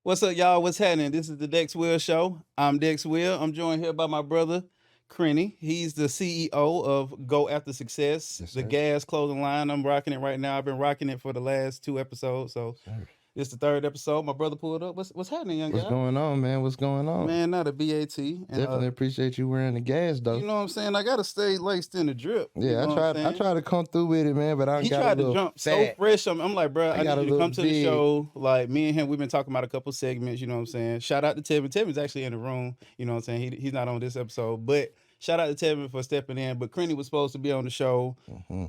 What's up, y'all? What's happening? This is the Dex Will Show. I'm Dex Will. I'm joined here by my brother, Crenny. He's the CEO of Go After Success, Yes, the sir. gas clothing line. I'm rocking it right now. I've been rocking it for the last 2 episodes. So Sir. this is the third episode. My brother pulled up. What's happening, young What's guy? going on, man? What's going on? Man, not a BAT. And Definitely appreciate you wearing the gas, though. you know what I'm saying? I gotta stay laced in the drip. You Yeah, know what I'm I saying? tried to come through with it, man, but I He got a tried to little jump so fat. fresh. I'm like, bro, I I got need a you to little come to the big. show. Like, me and him, we've been talking about a couple segments, you know what I'm saying? Shout out to Tevin. Tevin's actually in the room, you know what I'm saying? He's not on this episode, but shout out to Tevin for stepping in. But Crenny was supposed to be on the show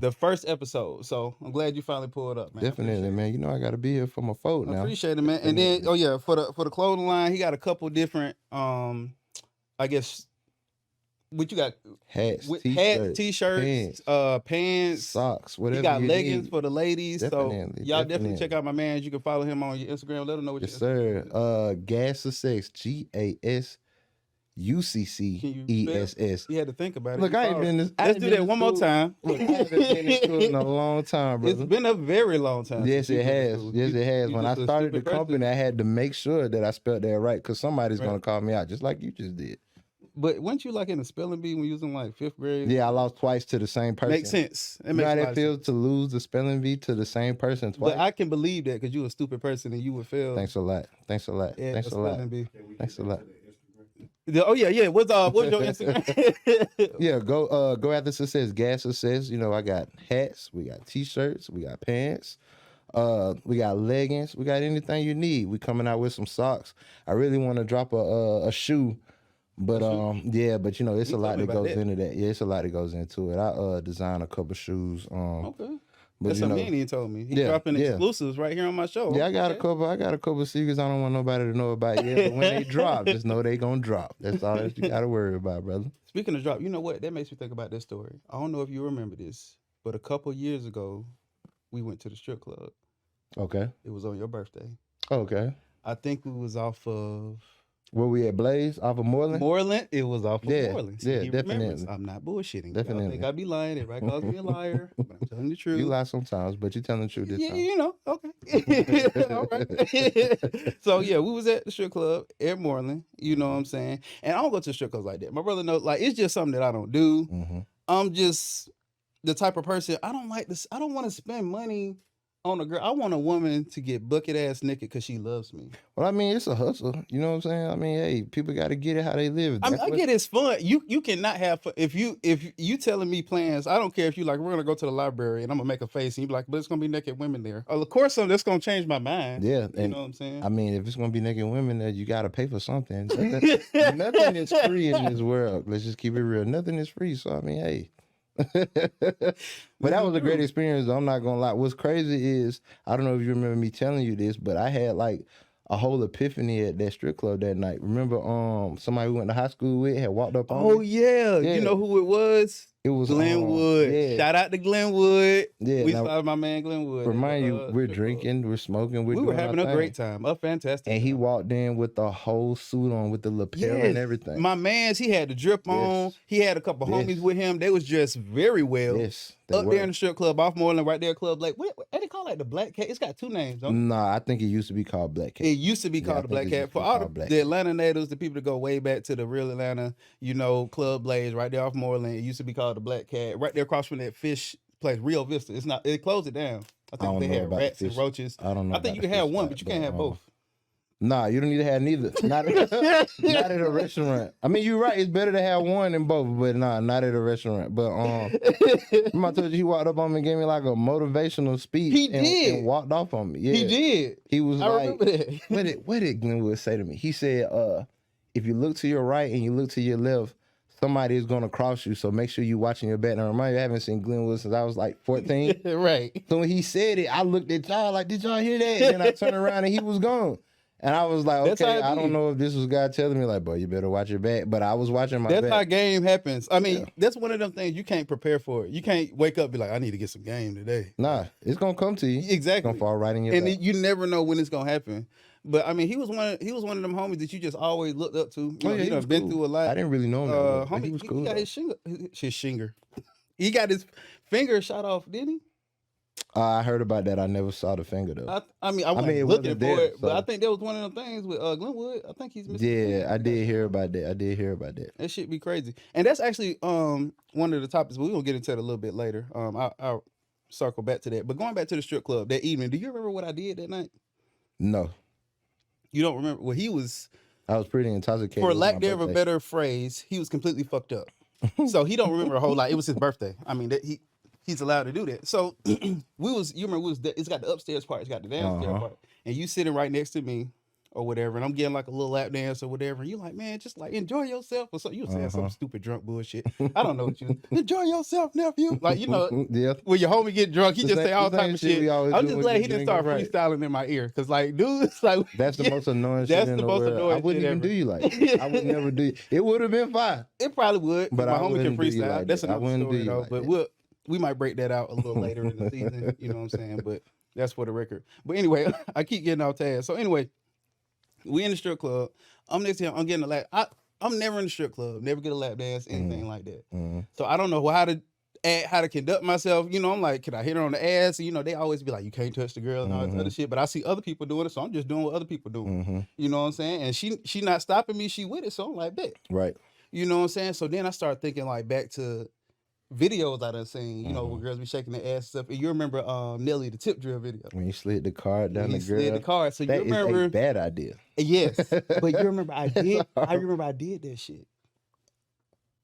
the first episode. So I'm glad you finally pulled up, man. Definitely, man. You know I got to be here for my folk I now. appreciate it, man. And then, oh yeah, for the clothing line, he got a couple different, I guess, what you got? Hats, Hats, t-shirts, t-shirts, pants, socks, whatever he got you leggings need. for the ladies. Definitely, So y'all definitely check out my man. You can follow him on your Instagram. Let him know what Yes, your sir. Instagram is. Gas Success, GASUCCESS. You had to think about it. Look, I ain't been this. Let's do that one more time. Look, I haven't been in school in a long time, brother. It's been a very long time. Yes, since it you been to has. school. Yes, it has. You When I just a started the stupid person. company, I had to make sure that I spelled that right because somebody's Right. going to call me out, just like you just did. But weren't you like in the spelling bee when you was in like 5th grade? Yeah, I lost twice to the same person. Makes sense. It You know makes how a lot that of feels sense. to lose the spelling bee to the same person twice? But I can believe that because you a stupid person and you would fail. Thanks a lot. Thanks a lot. at Thanks a a lot. spelling bee. Thanks a lot. Oh yeah. What's your Instagram? Yeah, go after success, gas success. You know, I got hats, we got t-shirts, we got pants, we got leggings, we got anything you need. We coming out with some socks. I really want to drop a shoe, but yeah, but you know, it's You a lot told me that about goes that. into that. Yeah, it's a lot that goes into it. I designed a couple shoes. Okay. But That's you know, something he told me. He yeah, dropping yeah. exclusives right here on my show. yeah, I got Okay. a couple secrets I don't want nobody to know about yet. But when they drop, just know they gonna drop. That's all that you gotta worry about, brother. Speaking of drop, you know what? That makes me think about this story. I don't know if you remember this, but a couple years ago, we went to the strip club. Okay. It was on your birthday. Okay. I think we was off of Where we at, Blaze? Off of Moreland? Moreland. It was off of Yeah, Moreland. yeah, he remembers. definitely. I'm not bullshitting. Y'all Definitely. think I be lying. Everybody calls me a liar, but I'm telling the truth. You lie sometimes, but you telling the truth this Yeah, time. you know, okay. All right. So yeah, we was at the strip club at Moreland, you know what I'm saying? And I don't go to strip clubs like that. My brother knows, like, it's just something that I don't do. Mhm. I'm just the type of person, I don't like this. I don't want to spend money on a girl. I want a woman to get bucket ass naked because she loves me. Well, I mean, it's a hustle. You know what I'm saying? I mean, hey, people got to get it how they live. I mean, That's I what- get it's fun. You cannot have fun. If you telling me plans, I don't care if you like we're gonna go to the library and I'm gonna make a face and you be like, but it's gonna be naked women there. Of course, that's gonna change my mind. Yeah, You and know what I'm saying? I mean, if it's gonna be naked women, you got to pay for something. Nothing is free in this world. Let's just keep it real. Nothing is free. So I mean, hey. But that was a great experience, though. I'm not gonna lie. What's crazy is I don't know if you remember me telling you this, but I had like a whole epiphany at that strip club that night. Remember, somebody we went to high school with had walked up on Oh me? yeah. Yeah. You know who it was? It was Glenwood. yeah. Shout out to Glenwood. Yeah, We now- saw my man Glenwood. Remind you, we're strip club. drinking, we're smoking, We doing were our having a thing. great time. A fantastic. And he time. walked in with the whole suit on, with the lapel Yes. and everything. My man's, he had the drip on. Yes. He had a couple Yes. homies with him. They was dressed very well. Yes, they Up were. there in the strip club, off Moreland, right there, Club Lake. What they call it? The Black Cat. It's got two names, don't it? Nah, I think it used to be called Black Cat. It used to be Yeah, called I the think Black it Cat. used to For be all called Black the Cat. Atlanta natives, the people that go way back to the real Atlanta, you know, Club Blaze, right there off Moreland. It used to be called the Black Cat. Right there across from that fish place, Rio Vista. It's not. It closed it down. I think don't they know had about the rats and fish. roaches. I don't know. I think you about can the have fish one, spot, but you can't have both. Nah, you don't need to have neither. Not at a restaurant. I mean, you're right. It's better to have one than both, but nah, not at a restaurant. But remember I told you he walked up on me and gave me like a motivational speech. He and, did. and walked off on me. Yeah, He did. He was I like, remember that. what did Glenwood say to me? He said, if you look to your right and you look to your left, somebody is gonna cross you. So make sure you watching your back. Now remind you, I haven't seen Glenwood since I was like 14. Right. So when he said it, I looked at y'all like, did y'all hear that? And then I turned around and he was gone. And I was like, That's okay, how it I be. don't know if this was God telling me, like, boy, you better watch your back. But I was watching my That's back. how game happens. I mean, Yeah. that's one of them things you can't prepare for. You can't wake up and be like, I need to get some game today. Nah, it's gonna come to you. It's Exactly. gonna fall right in your And back. you never know when it's gonna happen. But I mean, he was one of them homies that you just always looked up to. You know, he he done was been cool. through a lot. I didn't really know him. that well, but Homie, he was cool. He got though. his shinger. He got his finger shot off, didn't he? I heard about that. I never saw the finger though. I mean, I wasn't it looking wasn't for there, it, but I so- think that was one of them things with Glenwood. I think he's missing. the Yeah, finger. I did hear about that. I did hear about that. That shit be crazy, and that's actually one of the topics. But we're gonna get into it a little bit later. I'll circle back to that. But going back to the strip club that evening, do you remember what I did that night? No, You don't remember? Well, he was, I was pretty intoxicated. for on lack my thereof a birthday. better phrase, he was completely fucked up. So he don't remember a whole lot. It was his birthday. I mean, that he's allowed to do that. So you remember, it's got the upstairs part, it's got the downstairs part, and you sitting right next to me or whatever, and I'm getting like a little lap dance or whatever, and you like, man, just like enjoy yourself or something. You were saying some stupid drunk bullshit. I don't know what you enjoy yourself, nephew. Like, Yeah. when your homie get drunk, he just say all the type same of shit shit. we always I'm do just when glad you he didn't drinking, start right. freestyling in my ear, cause like, dude, it's like That's the most annoying shit that's in the the most world. annoying I wouldn't shit even ever. do you like that. I would never do you. It would have been fine. It probably would, But my I homie can wouldn't do you freestyle. like That's that. I another wouldn't do story you though. like But that. we might break that out a little later in the season. You know what I'm saying? But that's for the record. But anyway, I keep getting off task. So anyway, we in the strip club. I'm next to him. I'm getting a lap. I'm never in the strip club. Never get a lap dance, anything like that. So I don't know how to conduct myself. You know, I'm like, can I hit her on the ass? And, you know, they always be like, you can't touch the girl and all this other shit. But I see other people doing it, so I'm just doing what other people do. You know what I'm saying? And she not stopping me. She with it, so I'm like, bet. Right. You know what I'm saying? So then I start thinking like back to videos I done seen, you know, where girls be shaking their ass and stuff. And you remember Nelly, the tip drill video. When you slid the card down He the girl. slid the card. So That you remember is a bad idea. Yes. But you remember I did hard. I did that shit.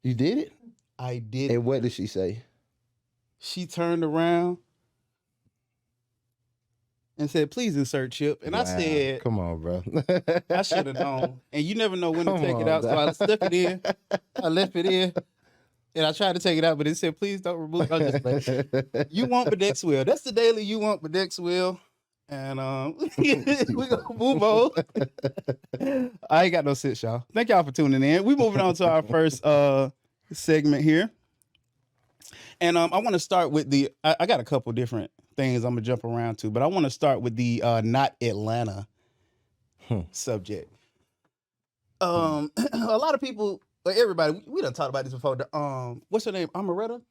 You did it? I did. And what did she say? She turned around and said, please insert chip. And I Wow. said, Come on, bro. I should have known. And you never know when to Come take it on, out. So I dog. stuck it in. I left it in. And I tried to take it out, but it said, please don't remove it. I was just like, You Wont But next will. That's the daily You Wont But next will. And we gonna move on. I ain't got no sense, y'all. Thank y'all for tuning in. We moving on to our first segment here. And I want to start with I got a couple different things I'm gonna jump around to, but I want to start with the not Atlanta subject. A lot of people, like everybody, we done talked about this before. What's her name? Amaretta?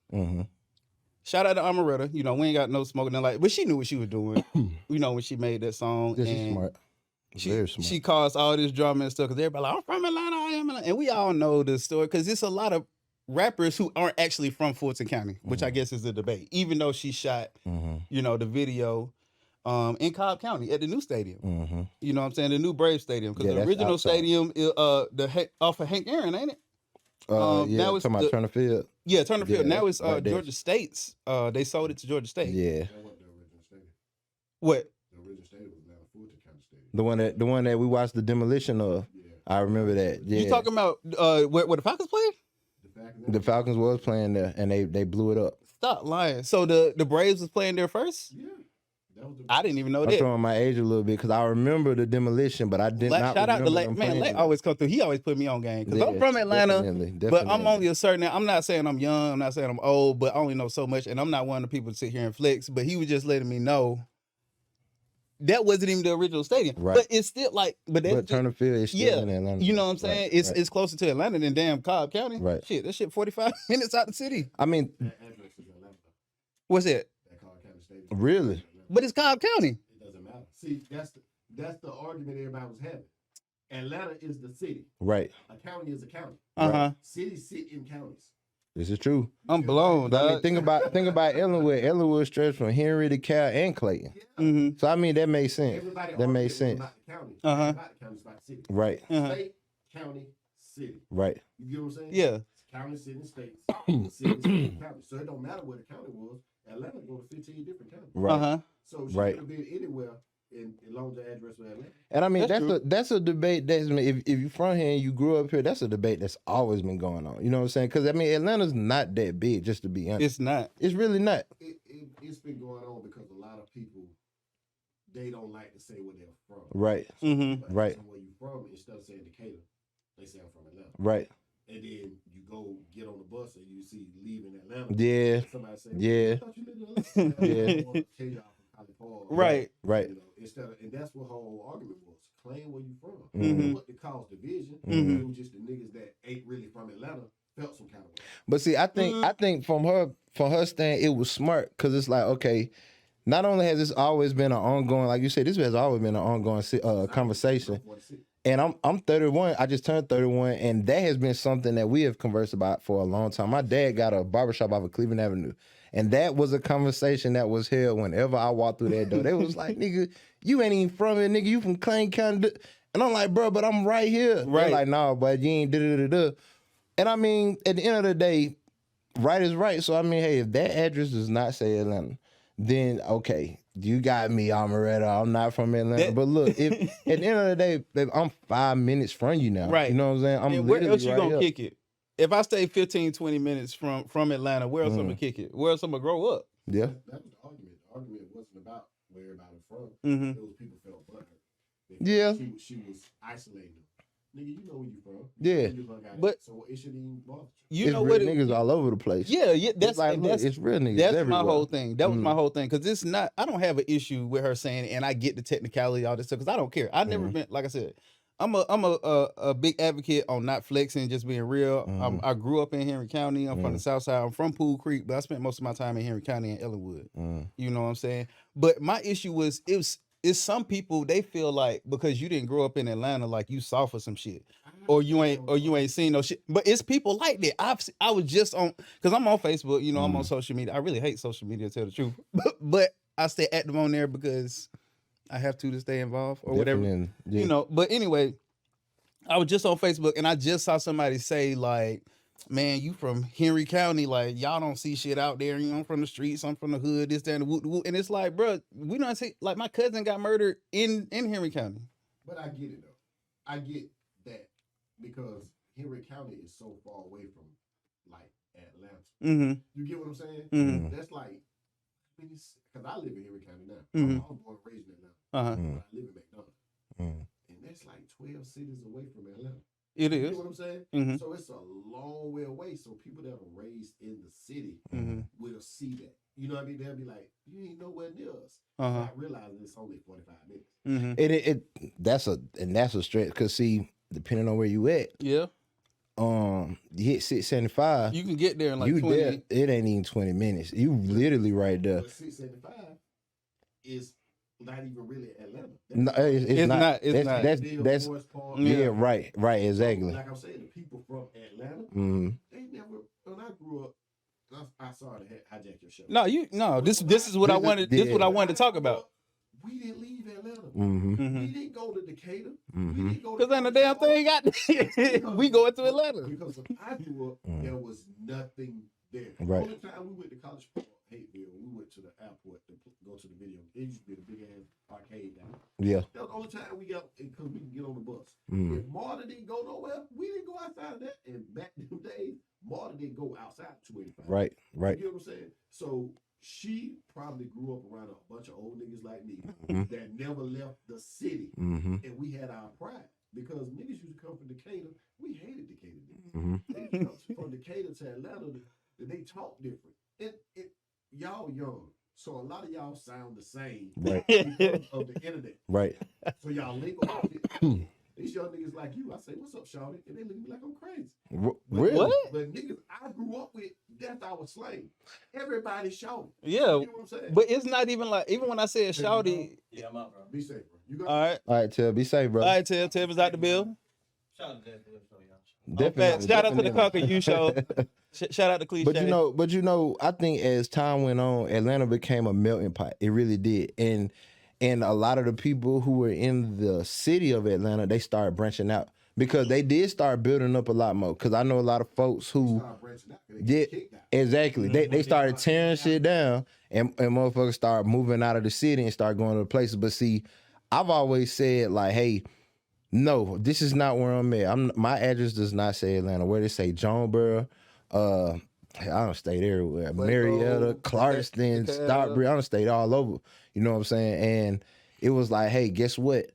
Shout out to Amaretta. You know, we ain't got no smoking like, but she knew what she was doing. You know, when she made that song. This is and smart. Very smart. She caused all this drama and stuff because everybody like, I'm from Atlanta, I am Atlanta. And we all know the story because it's a lot of rappers who aren't actually from Fulton County, which I guess is the debate. Even though she shot, you know, the video in Cobb County at the new stadium. You know what I'm saying? The new Brave Stadium. Because the that's original outside. stadium, off of Hank Aaron, ain't it? Yeah, now it's talking about Turner Field. Yeah, Turner Field. Yeah, Now it's right there. Georgia State's. They sold it to Georgia State. Yeah. That wasn't the original stadium. What? The original stadium was now Fulton County Stadium. The one that we watched the demolition of. Yeah. I remember that. Yeah. You talking about where the Falcons played? The fact The Falcons was playing there and they blew it up. Stop lying. So the Braves was playing there first? Yeah. That was the I didn't even know I'm that. throwing my age a little bit because I remember the demolition, but I did not Shout out to remember Lake. them Man, playing Lake it. always come through. He always put me on game because I'm Yeah, from Atlanta. definitely. But I'm only a certain. I'm not saying I'm young. I'm not saying I'm old. But I only know so much, and I'm not one of the people to sit here and flex. But he was just letting me know that wasn't even the original stadium. Right. But it's still like. But Turner Field is still yeah, in Atlanta. you know what I'm saying? Right, It's closer to Atlanta than damn Cobb County. Right. Shit, that shit 45 minutes out the city. I mean, that address is Atlanta. What's that? That Cobb County Stadium. Really? But it's Cobb County. It doesn't matter. See, that's the argument everybody was having. Atlanta is the city. Right. A county is a county. Cities sit in counties. This is true. I'm blown, But I mean, dog. think about Ellenwood. Ellenwood stretched from Henry to Cal and Clayton. Yeah. So I mean, that makes sense. Everybody That makes arguing sense. about the county. Uh-huh. It's about the county, it's about the city. Right. State, county, city. Right. You get what I'm saying? Yeah. It's county, city, and states. City, state, and county. So it don't matter where the county was. Atlanta go to 15 different counties. Right. So she Right. could have been anywhere in long as the address was Atlanta. And I mean, That's that's a debate that's been, if you from here and you grew up here, that's a debate that's always been going on. You know what I'm saying? Because I mean, Atlanta's not that big, just to be honest. It's not. It's really not. It's been going on because a lot of people, they don't like to say where they're from. Right. Mm-hmm. But Right. where you from, instead of saying Decatur, they say I'm from Atlanta. Right. And then you go get on the bus and you see leaving Atlanta. Yeah. Somebody say, Yeah. I thought you lived in Atlanta. Yeah. I want to tell y'all from California. Right. Right. You know, instead of, and that's what her whole argument was. Claim where you from. Mhm. What to cause division. Mhm. It was just the niggas that ain't really from Atlanta felt some kind of way. But see, I think from her stand, it was smart because it's like, okay, not only has this always been an ongoing, like you said, this has always been an ongoing conversation. And I'm 31. I just turned 31, and that has been something that we have conversed about for a long time. My dad got a barbershop off of Cleveland Avenue, and that was a conversation that was held whenever I walked through that door. They was like, "Nigga, you ain't even from here, nigga. You from Clay County." And I'm like, "Bro, but I'm right here." Right. They're like, "No, but you ain't da-da-da-da." And I mean, at the end of the day, right is right. So I mean, hey, if that address does not say Atlanta, then okay, you got me, Almaretta. I'm not from Atlanta. But look, if at the end of the day, babe, I'm 5 minutes from you now. Right. You know what I'm saying? I'm and where literally else you right gonna here. kick it? If I stay 15, 20 minutes from Atlanta, where else I'm gonna kick it? Where else I'm gonna grow up? Yeah. That was the argument. The argument wasn't about where everybody from. Mm-hmm. Those people felt butthurt. Yeah. She was isolating them. Nigga, you know where you from. Yeah. But so it shouldn't even bother you It's know real what? niggas all over the place. Yeah, that's It's like, look, that's it's real niggas that's everywhere. my whole thing. That was my whole thing because it's not. I don't have an issue with her saying, and I get the technicality, all this stuff, because I don't care. I've never been, like I said, I'm a big advocate on not flexing, just being real. I grew up in Henry County. I'm from the South Side. I'm from Pool Creek, but I spent most of my time in Henry County and Ellenwood. You know what I'm saying? But my issue was it's some people, they feel like because you didn't grow up in Atlanta, like you soft or some shit, or you ain't seen no shit. But it's people like that. I was just on, because I'm on Facebook. You know, I'm on social media. I really hate social media, to tell the truth, but I stay active on there because I have to stay involved or whatever. Yeah. You know. But anyway, I was just on Facebook and I just saw somebody say like, "Man, you from Henry County? Like y'all don't see shit out there. You know, I'm from the streets. I'm from the hood. This, that, and the woo." And it's like, bro, we don't see. Like my cousin got murdered in Henry County. But I get it though. I get that because Henry County is so far away from like Atlanta. Mm-hmm. You get what I'm saying? Mm-hmm. That's like, because I live in Henry County now. Mm-hmm. I was born and raised in Atlanta. Uh-huh. But I live in McDonough. And that's like 12 cities away from Atlanta. It You is. know what I'm saying? Mm-hmm. So it's a long way away. So people that are raised in the city will see that. You know what I mean? They'll be like, you ain't nowhere near us. Uh-huh. Not realizing it's only 45 minutes. Mm-hmm. That's a stretch, because see, depending on where you at, Yeah. you hit 675, You can get there in like you 20. there, it ain't even 20 minutes. You literally right there. But 675 is not even really Atlanta. No, it's not. It's not. That's yeah, right, exactly. Like I'm saying, the people from Atlanta, they never. When I grew up, I saw to hijack your show. No. This is what I wanted. This is what I wanted to talk about. We didn't leave Atlanta. Mm-hmm. We didn't go to Decatur. Mm-hmm. We didn't go to Because ain't a damn thing got. We going to Atlanta. Because when I grew up, there was nothing there. Right. The only time we went to College Park, Hateville, we went to the airport to go to the video. It used to be a big ass arcade down there. Yeah. That was the only time we got, because we can get on the bus. Mm. If Marta didn't go nowhere, we didn't go outside of that. And back in them days, Marta didn't go outside 285. Right. You get what I'm saying? So she probably grew up around a bunch of old niggas like me that never left the city. And we had our pride. Because niggas used to come from Decatur. We hated Decatur. They come from Decatur to Atlanta, and they talk different. Y'all young. So a lot of y'all sound the same because of the internet. Right. So y'all link up. These young niggas like you, I say, "What's up, shawty?" And they look at me like I'm crazy. Really? What? But niggas I grew up with, that's our slang. Everybody shouting. Yeah. You know what I'm saying? But it's not even like, even when I said shouty. Yeah, I'm out, bro. Be safe, bro. You got All right. Tell, be safe, bro. All right, Tell was out the bill. Shout out to that show, y'all. Definitely. Shout out to the Conquer You show. Shout out to Cliche. But you know, I think as time went on, Atlanta became a melting pot. It really did. And a lot of the people who were in the city of Atlanta, they started branching out because they did start building up a lot more. Because I know a lot of folks who exactly. They started tearing shit down, and motherfuckers started moving out of the city and start going to the places. But see, I've always said like, hey, no, this is not where I'm at. My address does not say Atlanta. Where they say Jonesboro, I don't stay everywhere. Marietta, Clarkston, Stockbridge. I don't stay all over. You know what I'm saying? And it was like, hey, guess what?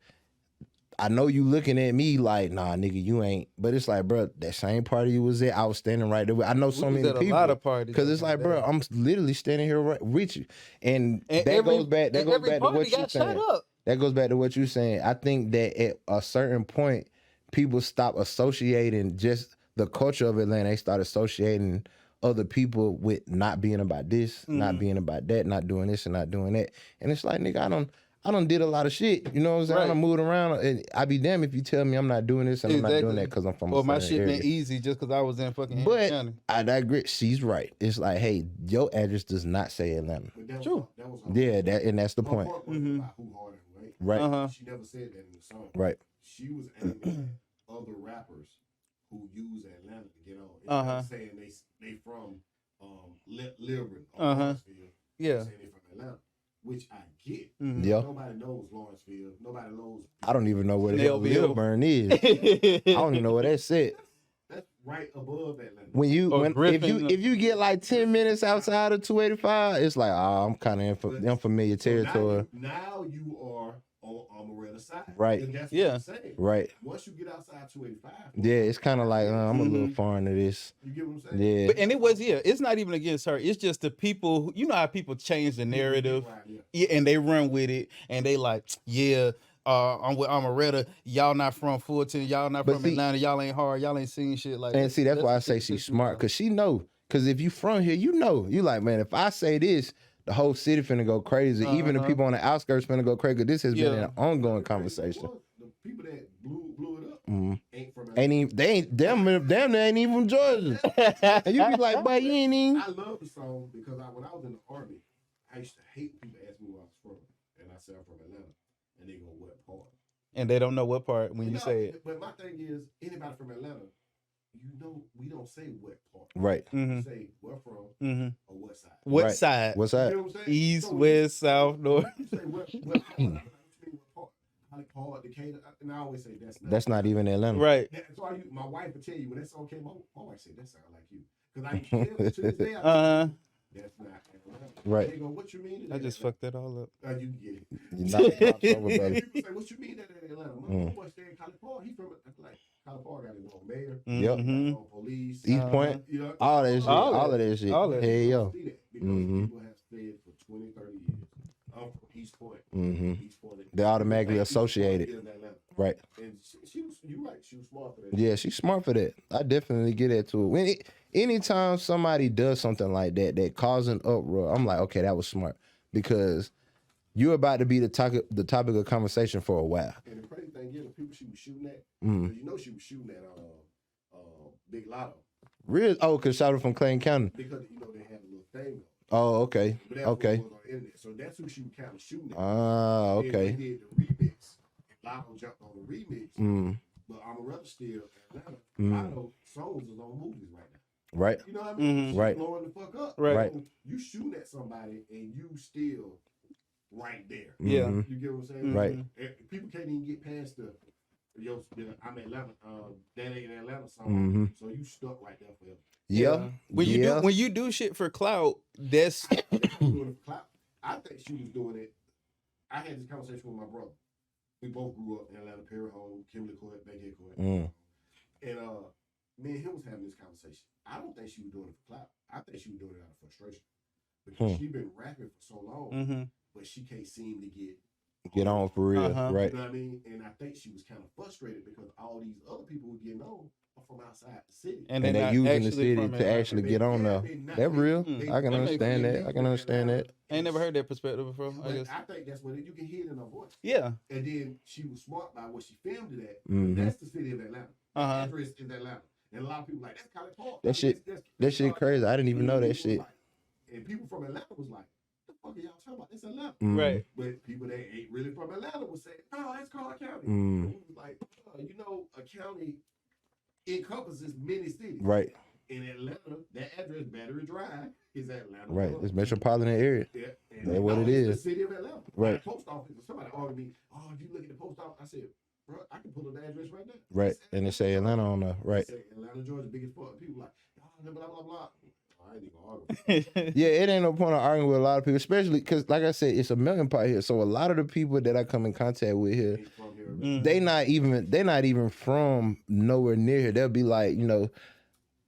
I know you looking at me like, nah, nigga, you ain't. But it's like, bro, that same party you was at, I was standing right there. I know so many people. A lot of parties. Because it's like, bro, I'm literally standing here right with you. And that goes back to what you're saying. That goes back to what you're saying. I think that at a certain point, people stop associating just the culture of Atlanta. They start associating other people with not being about this, not being about that, not doing this and not doing that. And it's like, nigga, I done did a lot of shit. You know what I'm saying? I Right. done moved around. And I be damned if you tell me I'm not doing this and I'm not doing that because I'm from a Or my certain shit area. been easy just because I was in fucking Henry But County. I digress. She's right. It's like, hey, your address does not say Atlanta. But that was True. That was Yeah, that's the her point. part wasn't about who harder, right? Right. Uh-huh. She never said that in the song. Right. She was aiming at other rappers who use Atlanta to get on. Instead Uh-huh. of saying they from Liberty or Uh-huh. Lawrenceville. Yeah. Saying they from Atlanta, which I get. Mhm. Yeah. Nobody knows Lawrenceville. Nobody knows. I don't even know where the hell Snellville. Lilburn is. I don't even know where that's at. That's right above Atlanta. When you Or Griffin. if you get like 10 minutes outside of 285, it's like, I'm kind of unfamiliar territory. Now you are on Amaretta side. Right. And that's Yeah. what I'm saying. Right. Once you get outside 285, Yeah, it's kind of like I'm a little foreign to this. you get what I'm saying? Yeah. But, and it was, it's not even against her. It's just the people, you know how people change the narrative, Yeah. and they run with it, and they like, I'm with Amaretta. Y'all not from Fulton. Y'all not But from see- Atlanta. Y'all ain't hard. Y'all ain't seen shit like that. And see, that's why I say she's smart, because she know. Because if you from here, you know. You like, man, if I say this, the whole city finna go crazy. Even the people on the outskirts finna go crazy. This has been an ongoing conversation. The people that blew it up ain't from Ain't even, they ain't damn they ain't even from Georgia. And you be like, boy, you ain't even. I love the song because when I was in the Army, I used to hate people ask me where I was from. And I said I'm from Atlanta. And they go, what part? And they don't know what part when you say it. But my thing is, anybody from Atlanta, you know, we don't say what part. Right. We say where from or what side. What Right. side? What's You that? know what I'm saying? East, So west, south, north. You say what part? What you mean what part? Holly Park, Decatur. And I always say That's not even Atlanta. Right. That's why my wife would tell you when that song came on, my wife said that sound like you. Because I used to this day, that's not Atlanta. Right. They go, what you mean? I just fucked that all up. You can get it. You knock the pops over, And brother. people say, what you mean that in Atlanta? My homeboy stay in California. He from like California got his own mayor, Yep. got his own police. East Point, You know, all that shit. All All that. of that shit. All that. Hey, yo. See that because people have stayed for 20, 30 years. I'm from East Point. East Point. They automatically East Point associated. is Atlanta. Right. And she was, you're right, she was smart for that. Yeah, she's smart for that. I definitely get that too. Anytime somebody does something like that causing uproar, I'm like, okay, that was smart, because you're about to be the topic of conversation for a while. And the crazy thing is, the people she was shooting at, 'cause you know she was shooting at Big Lotto. Real? Oh, because shouted from Clayton County. Because, you know, they had a little thing. Oh, okay. But that's Okay. what was on the internet. So that's who she was kind of shooting at. Ah, And okay. they did the remix. Lotto jumped on the remix. But Amaretta still, Atlanta, Lotto songs is on movies right now. Right. You know what I mean? She's Right. blowing the fuck up. Right. So you shooting at somebody and you still right there. Yeah. You get what I'm saying? Right. People can't even get past I'm Atlanta. That ain't Atlanta song. So you stuck right there forever. Yeah. When you do shit for clout, that's Doing it for clout. I think she was doing it. I had this conversation with my brother. We both grew up in Atlanta, Perry Home, Kimberly Court, Bankhead Court. And me and him was having this conversation. I don't think she was doing it for clout. I think she was doing it out of frustration. Because she's been rapping for so long, but she can't seem to get on for real. Right. You know what I mean? And I think she was kind of frustrated because all these other people who were getting on are from outside the city. and And they're they not using the actually city from to Atlanta. actually get on there. That real. I can understand that. I can understand that. I ain't never heard that perspective before. I But guess. I think that's what you can hear it in her voice. Yeah. And then she was smart by what she filmed it at. Mm-hmm. That's the city of Atlanta. The address is Atlanta. And a lot of people like, that's College Park. That shit- That shit crazy. I didn't even know that shit. And people from Atlanta was like, the fuck are y'all talking about? It's Atlanta. Right. But people that ain't really from Atlanta would say, oh, that's Clark County. Mm. And we was like, you know, a county encompasses many cities. Right. In Atlanta, that address, Battery Drive, is Atlanta. Right. Georgia. It's metropolitan area. Yeah, That's what it it's is. The city of Atlanta. Right. The post office. Somebody argued me. Oh, if you look at the post office, I said, bro, I can pull up the address right now. Right. And they say Atlanta on there. Right. It say Atlanta, Georgia, biggest fuck. People like, oh, blah blah blah. I ain't even arguing. Yeah, it ain't no point of arguing with a lot of people, especially because, like I said, it's a melting pot here. So a lot of the people that I come in contact with here, Ain't from here. they're not even from nowhere near here. They'll be like, you know,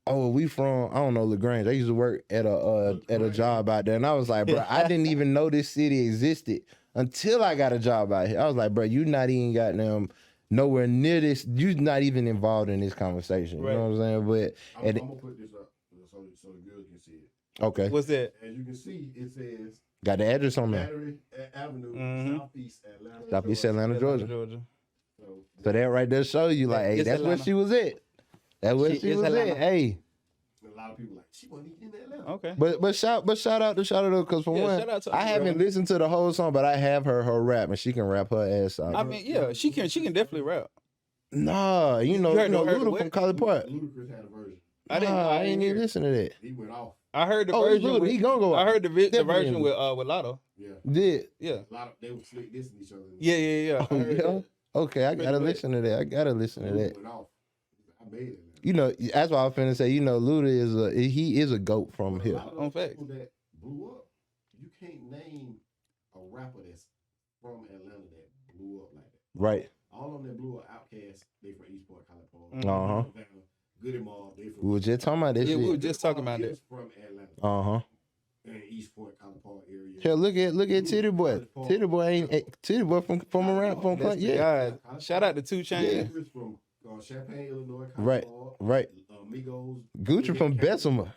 oh, we from, I don't know, LaGrange. I used to work at a job out there, and I was like, bro, I didn't even know this city existed until I got a job out here. I was like, bro, you not even got them nowhere near this. You're not even involved in this conversation. You know what I'm saying? But I'm gonna put this up so so the girls can see it. Okay. What's that? As you can see, it says Got the address on there. Battery Avenue, Mhm. Southeast Atlanta. Southeast Georgia. Atlanta, Georgia. Georgia. So that right there show you like, hey, It's that's where Atlanta. she was at. That's where She she is was Atlanta. at. Hey. A lot of people like, she wasn't even in Atlanta. Okay. But shout out to because for Yeah, one, shout out to I haven't her. listened to the whole song, but I have heard her rap and she can rap her ass out. I mean, yeah, she can definitely rap. Nah, you know heard the Luda what? from College Park. Ludacris had a version. I ain't even listen to that. He went off. I heard the Oh, it's version. Luda. He gonna go I out. heard the Definitely. version with Lotto. Yeah. Did. Yeah. A lot of they were slick dissing each other. Yeah. Oh, I heard yeah? that. Okay, I gotta Pretty listen to that. I gotta listen to that. Went off. I made it. You know, that's what I was finna say. You know, Luda he is a goat from But a here. lot of On those facts. people that blew up, you can't name a rapper that's from Atlanta that blew up like that. Right. All of them that blew up, Outkast, they from Eastport, College Park. Uh-huh. Savannah, Goody Mob, they from. We were just talking about that Yeah, we were shit. just talking about is that. from Atlanta. Uh-huh. In Eastport, College Park area. Hell, look at Titty Boy. Titty Boy Titty Boy from around from That's the yeah. guy. Shout out to 2 Chainz. Ludacris from Champaign, Illinois. College Right. Park, Right. Migos. Gucci from Bessemer.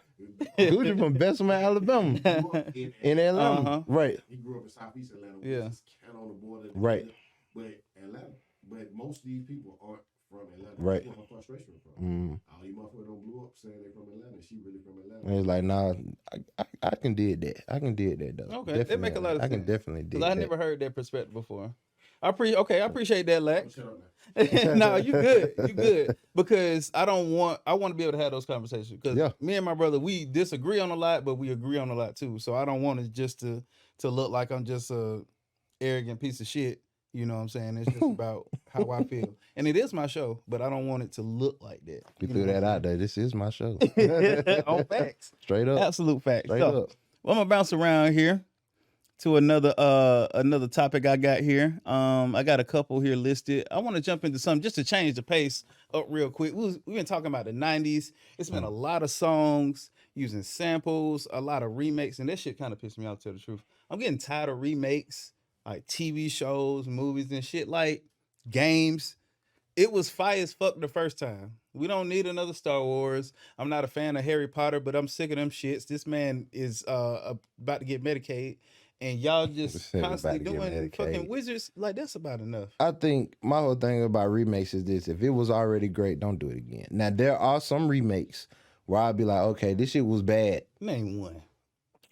Gucci from Bessemer, Alabama. Grew up In Atlanta. Uh-huh. Right. He grew up in Southeast Atlanta. Which Yeah. is kind of on the border. Right. But Atlanta. But most of these people aren't from Atlanta. Right. That's where her frustration from. Mm. All these motherfuckers don't blew up saying they from Atlanta. She really from Atlanta. And it's like, nah, I can dig that. I can dig that though. Okay, that make a lot of I can sense. definitely dig Because I that. never heard that perspective before. I appreciate that, Lex. Shut up now. No, you good. You good. Because I want to be able to have those conversations. Because Yeah. me and my brother, we disagree on a lot, but we agree on a lot too. So I don't want it just to look like I'm just a arrogant piece of shit. You know what I'm saying? It's just about how I feel. And it is my show, but I don't want it to look like that. We You threw know that what I'm out there. This is my show. saying? On facts. Straight up. Absolute facts. Straight So, up. well, I'm gonna bounce around here to another topic I got here. I got a couple here listed. I want to jump into something just to change the pace up real quick. We've been talking about the 90s. It's been a lot of songs using samples, a lot of remakes, and that shit kind of pissed me off, to tell the truth. I'm getting tired of remakes, like TV shows, movies, and shit, like games. It was fire as fuck the first time. We don't need another Star Wars. I'm not a fan of Harry Potter, but I'm sick of them shits. This man is about to get Medicaid, and y'all just Said about constantly to get doing Medicaid. fucking wizards. Like, that's about enough. I think my whole thing about remakes is this: if it was already great, don't do it again. Now there are some remakes where I'd be like, okay, this shit was bad. Name one.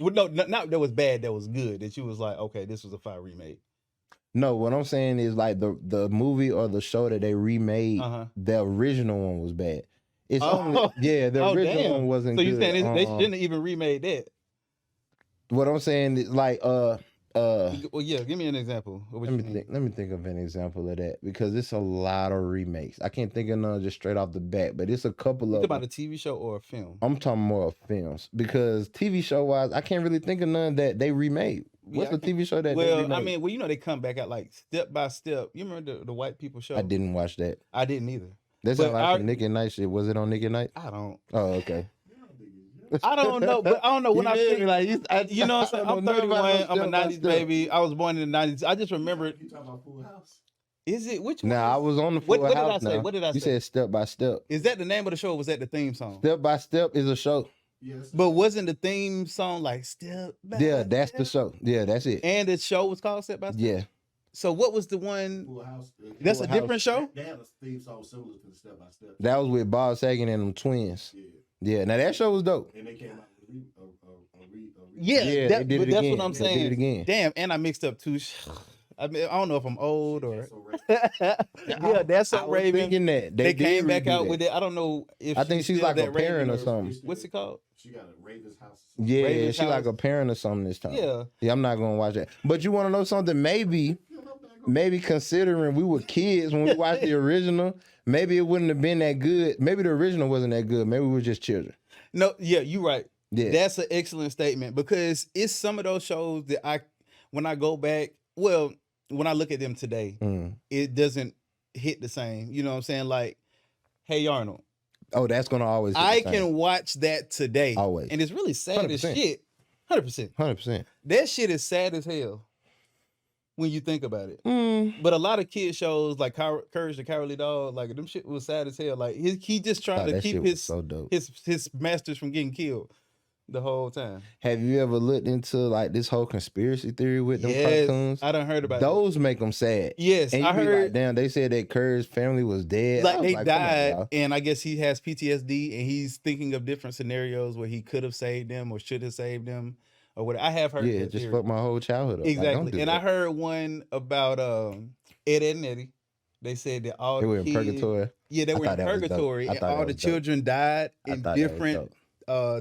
Well, no, not that was bad. That was good. That you was like, okay, this was a fire remake. No, what I'm saying is like the movie or the show that they remade, Uh-huh. the original one was bad. It's Oh. only the Oh, original damn. one wasn't So good. you saying they shouldn't have even remade that? What I'm saying is like Well, yeah. Give me an example. Of what you mean. let me think of an example of that because it's a lot of remakes. I can't think of none just straight off the bat, but it's a couple You of talking them. about a TV show or a film? I'm talking more of films because TV show wise, I can't really think of none that they remade. What's Yeah, the TV show that they Well, remade? I mean, you know they come back out like step by step. You remember the white people show? I didn't watch that. I didn't either. That's But like some Nick at Night shit. Was it on Nick at Night? I don't. Oh, okay. I don't know, but I don't know when I think. You know what I'm saying? I'm 31. I'm a 90s baby. I was born in the 90s. I just remember. You talking about Full House? Is it which one? Now I was on the What Full did I House say? now. What did I You say? said Step by Step. Is that the name of the show? Or was that the theme song? Step by Step is a show. Yes. But wasn't the theme song like Step by Yeah, that's the Step? show. Yeah, that's it. And the show was called Step by Step. Yeah. So what was the one? Full House. That's Full a different show. They had a theme song similar to the Step by Step. That was with Bob Saget and them twins. Yeah. Yeah. Now that show was dope. And they came out with Yeah, Yeah, that, they did but it that's again. what I'm They saying. did it again. Damn, and I mixed up two. I mean, I don't know if I'm old or. So right. Yeah, that's I so was Raven. thinking that They did came back redo out that. with it. I don't know if I think she's still like a that Raven parent or something. What's it called? She got a Raven's House. Yeah, Raven's she like House. a parent or something this time. Yeah. Yeah, I'm not gonna watch that. But you want to know something? Maybe considering we were kids when we watched the original, maybe it wouldn't have been that good. Maybe the original wasn't that good. Maybe we were just children. No, yeah, you're right. Yeah. That's an excellent statement because it's some of those shows that when I go back, well, when I look at them today, Mm. it doesn't hit the same. You know what I'm saying? Like, Hey Arnold. Oh, that's gonna always. hit the I same. can watch that today. Always. And it's really sad as 100%. shit. 100%. 100%. That shit is sad as hell. when you think about it. Mm. But a lot of kid shows like Courage the Cowardly Dog, like them shit was sad as hell. Like he just trying to that keep shit was so dope. his masters from getting killed the whole time. Have you ever looked into like this whole conspiracy theory with them Yes, cartoons? I done heard about that. Those make them sad. Yes, And you I be like, heard damn, they said that Courage's family was dead. I like was they like, come on, died, y'all. and I guess he has PTSD, and he's thinking of different scenarios where he could have saved them or should have saved them or what. I have heard. Yeah, that just theory. fuck my whole childhood up. Exactly, Like, don't do and that. I heard one about Ed, Ed and Eddie. They said that all They were the in kids, purgatory. yeah, they I were in thought that was dope. purgatory, I and thought that all the was dope. children died I in thought that was different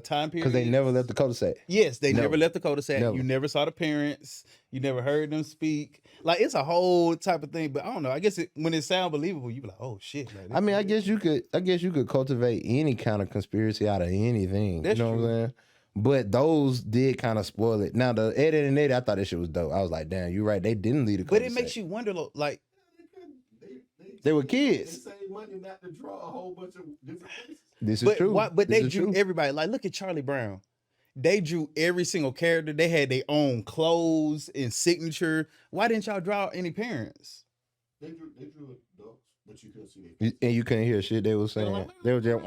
time periods. Because they never left the cul-de-sac. Yes, they never Never. left the cul-de-sac. Never. You never saw the parents. You never heard them speak. Like it's a whole type of thing. But I don't know. I guess when it sounds believable, you be like, oh shit. Like, I mean, I guess you could cultivate any kind of conspiracy out of anything. That's you know true. what I'm saying? But those did kind of spoil it. Now the Ed and Eddie, I thought that shit was dope. I was like, damn, you're right. They didn't leave the But cul-de-sac. it makes you wonder, like, They were They kids. save money not to draw a whole bunch of different places. This is but true. but This they is drew true. everybody. Like, look at Charlie Brown. They drew every single character. They had their own clothes and signature. Why didn't y'all draw any parents? They drew adults, but you couldn't see their You- And you couldn't hear shit they were saying. They were just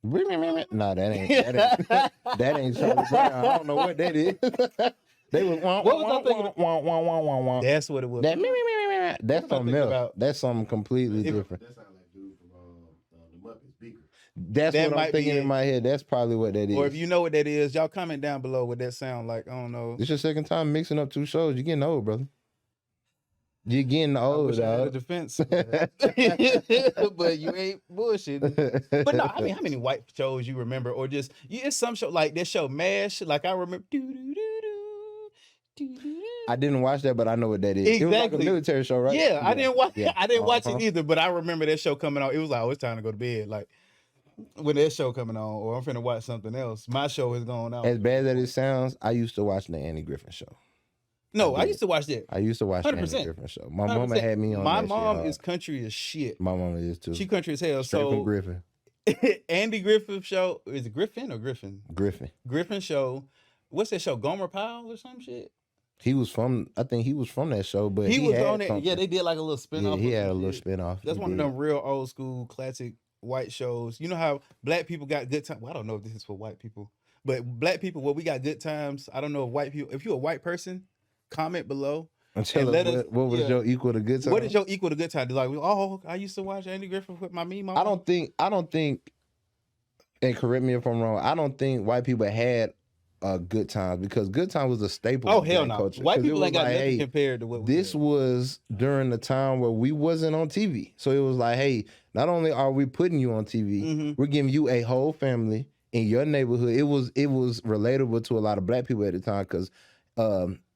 Nah, that ain't that ain't Charlie Brown. I don't know what that is. They was What was I thinking? That's what it was. That that's What am I something thinking else. about? That's something completely different. That sounds like dude from the Muppets, Beaker. That's That what might I'm be thinking it. in my head. That's probably what that is. Or if you know what that is, y'all comment down below what that sound like. I don't know. This your second time mixing up two shows. You're getting old, brother. You're getting I old, wish I had a dog. defense, but you ain't bullshitting. But no, I mean, how many white shows you remember, or just it's some show like that show MASH? Like I remember. I didn't watch that, but I know what that is. It was like a Exactly. military show, right? Yeah, I didn't watch. Yeah. I didn't watch Uh-huh. it either, but I remember that show coming on. It was like, oh, it's time to go to bed. Like when that show coming on, or I'm finna watch something else. My show is going out. As bad as it sounds, I used to watch the Andy Griffin show. No, I did. used to watch that. I used to watch the 100%. Andy Griffin show. My mama 100%. had me on My that mom shit is hard. country as shit. My mama is too. She country as hell. Straight from So Griffin. Andy Griffith show, is it Griffin or Griffin? Griffin. Griffin show. What's that show? Gomer Pyle or some shit? He was from, I think he was from that show, but He was had on it. something. Yeah, they did like a little spin Yeah, off. he had a little spinoff. That's He one of did. them real old school classic white shows. You know how black people got good time. Well, I don't know if this is for white people, but black people, well, we got good times. I don't know if white people, if you're a white person, comment below. And tell and us let us- what was yeah. your equal to good time? What is your equal to good time? Like, oh, I used to watch Andy Griffith with my mom. I don't think, and correct me if I'm wrong, I don't think white people had good times, because good time was a staple. Oh of hell black no! culture. White 'Cause it people was ain't got like, nothing hey, compared to what we this had. was during the time where we wasn't on TV. So it was like, hey, not only are we putting you on TV, Mhm. we're giving you a whole family in your neighborhood. It was relatable to a lot of black people at the time, because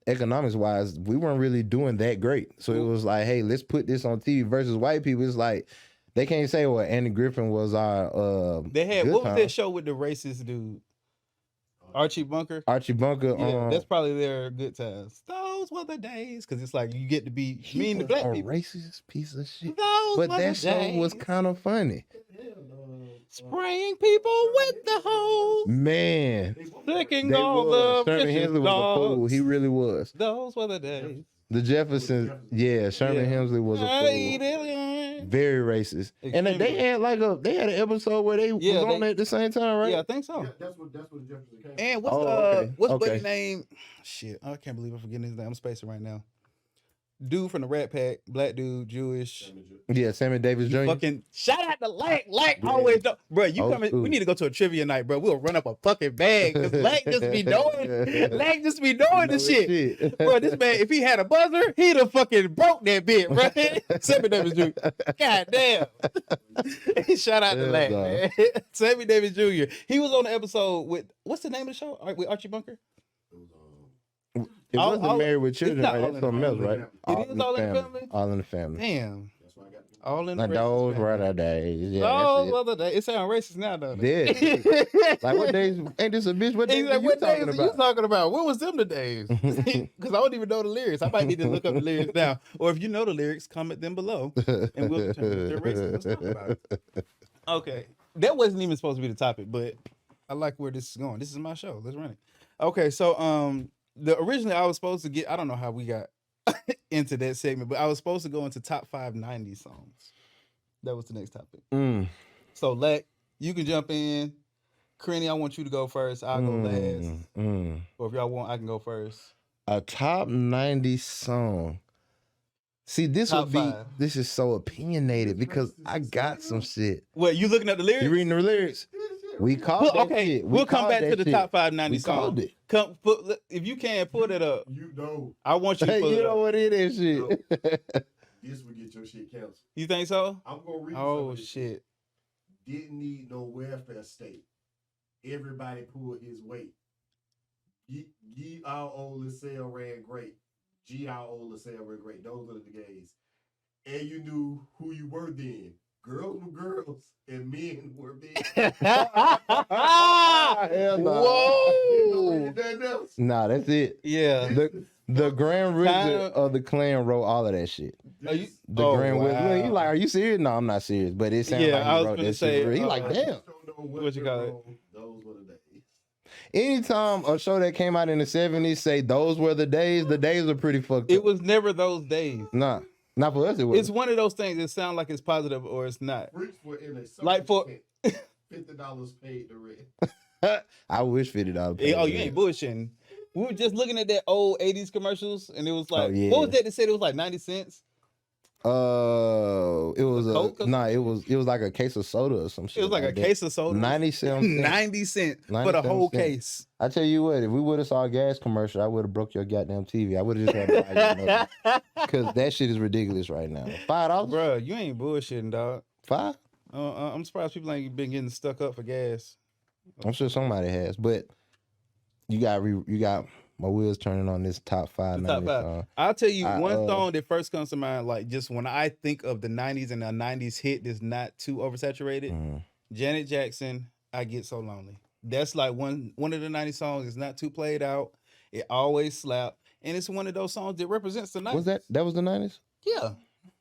economics wise, we weren't really doing that great. So it was like, hey, let's put this on TV. Versus white people, it's like they can't say, well, Andy Griffin was our They had good what was time. that show with the racist dude? Archie Bunker. Archie Bunker. Yeah, that's probably their good times. Those were the days, because it's like you get to be he mean to was black a people. racist piece of shit. Those But were that the show was days. kind of funny. Spraying people with the hose, Man. flicking They all was. the Sherman vicious Hemsley was a fool. dogs. He really was. Those were the days. The Jeffersons, yeah, Sherman Yeah. Hemsley was a fool. Very racist. And Extremely they had an episode where they was Yeah, on they- at the same time, right? Yeah, I think so. Yeah, that's what the Jefferson came. And what's Oh, okay. what's Okay. buddy's name? Shit, I can't believe I'm forgetting his name. I'm spacing right now. Dude from the Rat Pack, black dude, Jewish. Yeah, Sammy Davis Jr. Fucking shout out to Lack. Lack Yeah. always know. Bro, you Old coming? school. We need to go to a trivia night, bro. We'll run up a fucking bag. Cause Lack just be knowing. Lack just be knowing the shit. Bro, this man, if he had a buzzer, he'd have fucking broke that bit, bro. Sammy Davis Jr. God damn. Shout out to Yeah, Lack, dog. man. Sammy Davis Jr. He was on the episode with what's the name of the show? With Archie Bunker? It All- wasn't all- Married with it's Children, not right? All That's in something the else, Family. right? It is All in the Family? All in the family. Damn. That's why I got All in the Like those were the days. Yeah, Oh, that's well, the day. It sounds racist now, though. it. Yeah. Like what days? Ain't this a bitch? What days He's are like, you what days talking are you about? talking about? What was them the days? Because I don't even know the lyrics. I might need to look up the lyrics now. Or if you know the lyrics, comment them below, and we'll determine if they're racist. Let's talk about it. Okay, that wasn't even supposed to be the topic, but I like where this is going. This is my show. Let's run it. Okay, so originally I was supposed to get. I don't know how we got into that segment, but I was supposed to go into top 5 90s songs. That was the next topic. So Leck, you can jump in. Crenny, I want you to go first. I'll go last. Or if y'all want, I can go first. A top 90s song. See, this Top would be 5. this is so opinionated because I got some shit. What, you looking at the lyrics? You reading the lyrics? We called that okay, shit. we'll come back to the top 5 90 We songs. called it. Come put, if you can pull it up. You know. I want you to pull You it know up. what it is, shit. This would get your shit canceled. You think so? I'm gonna read. Oh shit. Didn't need no welfare state. Everybody pulled his weight. Ye our old LaSalle ran great. G our old LaSalle ran great. Those are the gays. And you knew who you were then. Girls were girls and men were men. Hell nah. Whoa. Nah, that's it. Yeah. The Grand Wizard Kinda- of the Clan wrote all of that shit. Are you, The oh, Grand Wizard. wow. Look, you like, are you serious? No, I'm not serious. But it sounds Yeah, like I he was wrote gonna that say, shit. He like, damn. What you call it? Those were the days. Anytime a show that came out in the 70s say those were the days are pretty fucked up. It was never those days. Nah, not for us. It was. It's one of those things that sound like it's positive or it's not. Freaks were in a Like for- $50 paid the rent. I wish $50. Oh, you ain't bullshitting. We were just looking at that old 80s commercials and it was like, Oh, yeah. what was that that said it was like 90 cents? It was Coke or it was like a case of soda or some shit. It was like a that. case of soda. 97 cents. 90 cents for the 97 whole cents. case. I tell you what, if we would have saw a gas commercial, I would have broke your goddamn TV. I would have just had to buy you another. Because that shit is ridiculous right now. $5? Bruh, you ain't bullshitting, dog. $5? I'm surprised people ain't been getting stuck up for gas. I'm sure somebody has, but you got my wheels turning on this top 5 The top 90s five. song. I'll tell you one uh, song that first comes to mind, like just when I think of the 90s and a 90s hit that's not too oversaturated. Mhm. Janet Jackson, I Get So Lonely. That's like one of the 90s songs. It's not too played out. It always slap. And it's one of those songs that represents the 90s. Was that was the 90s? Yeah,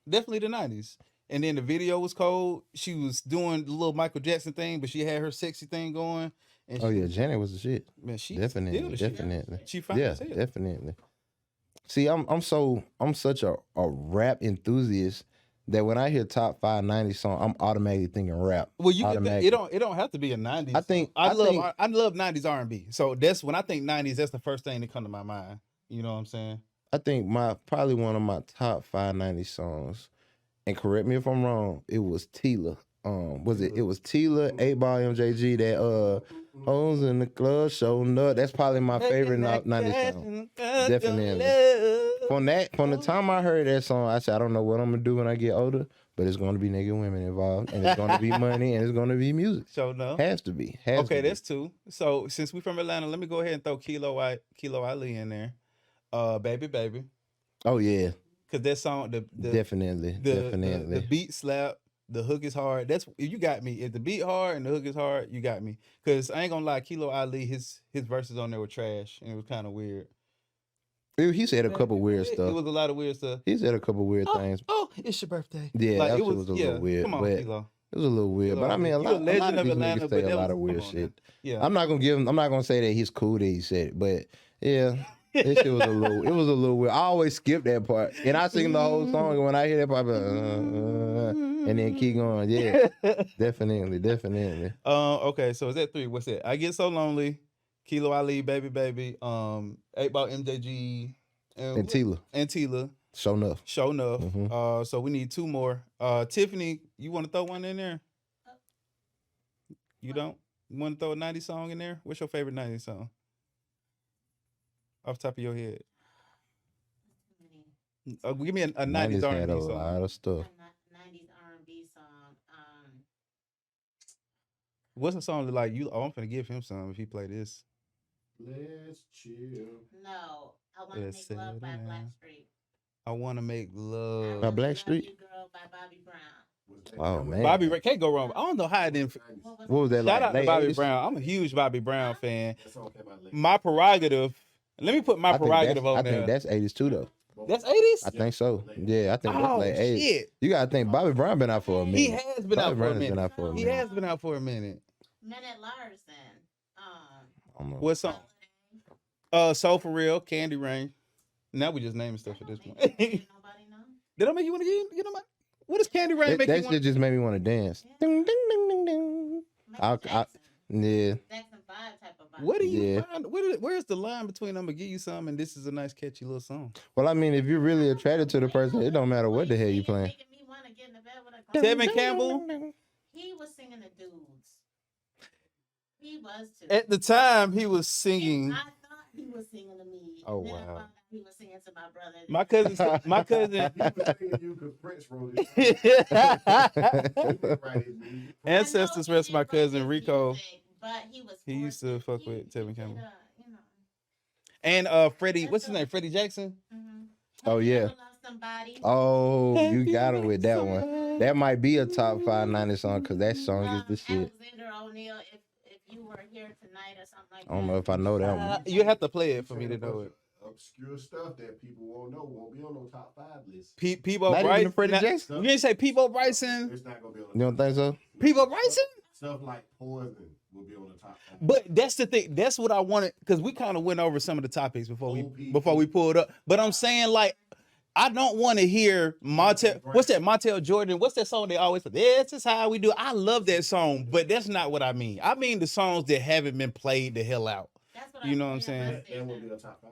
definitely the 90s. And then the video was cold. She was doing the little Michael Jackson thing, but she had her sexy thing going. And Oh yeah, Janet was the shit. man, she Definitely, still the shit. definitely. She fine Yeah, as hell. definitely. See, I'm such a rap enthusiast that when I hear top 5 90s song, I'm automatically thinking rap. Well, you can Automatically. it don't have to be a 90s. I think- I I love 90s R&B. So that's when I think 90s. That's the first thing that come to my mind. You know what I'm saying? I think probably one of my top 5 90s songs, and correct me if I'm wrong, it was Tila. It was Tila, 8 Ball MJG, that hoes in the club showing up. That's probably my favorite 90s song. Definitely. From the time I heard that song, I said, I don't know what I'm gonna do when I get older, but it's gonna be nigga women involved, and it's gonna be money, and it's gonna be music. So no. Has to be. Okay, that's 2. So since we from Atlanta, let me go ahead and throw Kilo Ali in there. Baby Baby. Oh yeah, Cause that song definitely. the beat slap, the hook is hard. That's if you got me. If the beat hard and the hook is hard, you got me. Cause I ain't gonna lie, Kilo Ali, his verses on there were trash and it was kind of weird. He said a couple weird It stuff. was a lot of weird stuff. He said a couple weird things. Oh, it's your birthday. Yeah, Like, that it shit was a little weird. Come on, But Kilo. it was a little weird. But I mean, a You a lot legend of of these Atlanta, niggas but say a that lot was- of weird come on, shit. man. Yeah. I'm not gonna say that he's cool that he said it, but yeah, this shit was a little weird. I always skip that part, and I sing the whole song. And when I hear that part, I'm like, and then keep going. Yeah, definitely. Okay, so is that 3? What's that? I Get So Lonely, Kilo Ali, Baby Baby, 8 Ball MJG, And Tila, show enough. Show enough. Mhm. So we need 2 more. Tiffany, you want to throw one in there? You don't? You want to throw a 90s song in there? What's your favorite 90s song? Off the top of your head. Give me a 90s had R&B a song. lot of stuff. 90s R&B song. What's a song that like you? Oh, I'm finna give him some if he play this. Let's chill. No, I want to Let's make love sit by down. Blackstreet. I want to make love. By Love Blackstreet? You Girl by Bobby Brown. Oh man, Bobby Brown can't go wrong. I don't know how it didn't. what was that Shout like? out to late Bobby 80s? Brown. I'm a huge Bobby Brown fan. That song came out late. My prerogative. Let me put my prerogative on I there. think that's 80s too, though. That's 80s? I think so. Yeah, I think that's Oh, like 80s. shit. You gotta think Bobby Brown been out for a minute. He has been Bobby out for Brown a has been minute. out for a He minute. has been out for a minute. Minute Larson. I don't know. What song? Soul for Real, Candy Rain. Now we just naming stuff at this point. Nobody know. Did I make you want to get on my? What does Candy Rain make you That want? shit just made me want to dance. Yeah. Ding, ding, ding, ding, ding. Michael Jackson. Yeah. Jackson 5 type of vibe. Where do you Yeah. find? Where's the line between I'm gonna give you some and this is a nice catchy little song? Well, I mean, if you're really attracted to the person, it don't matter what the hell you playing. Making me want to get in the bed with a Tevin Campbell. He was singing the dudes. He was too. At the time, he was singing. I thought he was singing to me. Oh, And then I wow. found out he was singing to my brother. My cousin. My cousin. He was singing you because Prince wrote it. He didn't write his music. Ancestors I know rest he my didn't write cousin his Rico. music, but he was. He used to fuck with Tevin he Campbell. did, you know. And Freddie, what's his name? Freddie Jackson. Mhm. Oh, Have you yeah. ever loved somebody? Oh, you got him with that one. That might be a top 5 90 song because that song is the shit. Alexander O'Neal, if you were here tonight or something like that. I don't know if I know that one. You have to play it for me to know it. Obscure stuff that people won't know won't be on no top 5 list. Peebo Not even Bryson. Freddie Now, Jackson? You didn't say Peebo Bryson. It's not gonna be on. You don't think so? Peebo Bryson. Stuff like Poison will be on the top 5. But that's the thing. That's what I wanted because we kind of went over some of the topics before we pulled up. But I'm saying like I don't want to hear Montel. What's that? Montel Jordan. What's that song they always say? This is how we do. I love that song, but that's not what I mean. I mean the songs that haven't been played the hell out. That's what You know what I'm saying? That will be a top 5.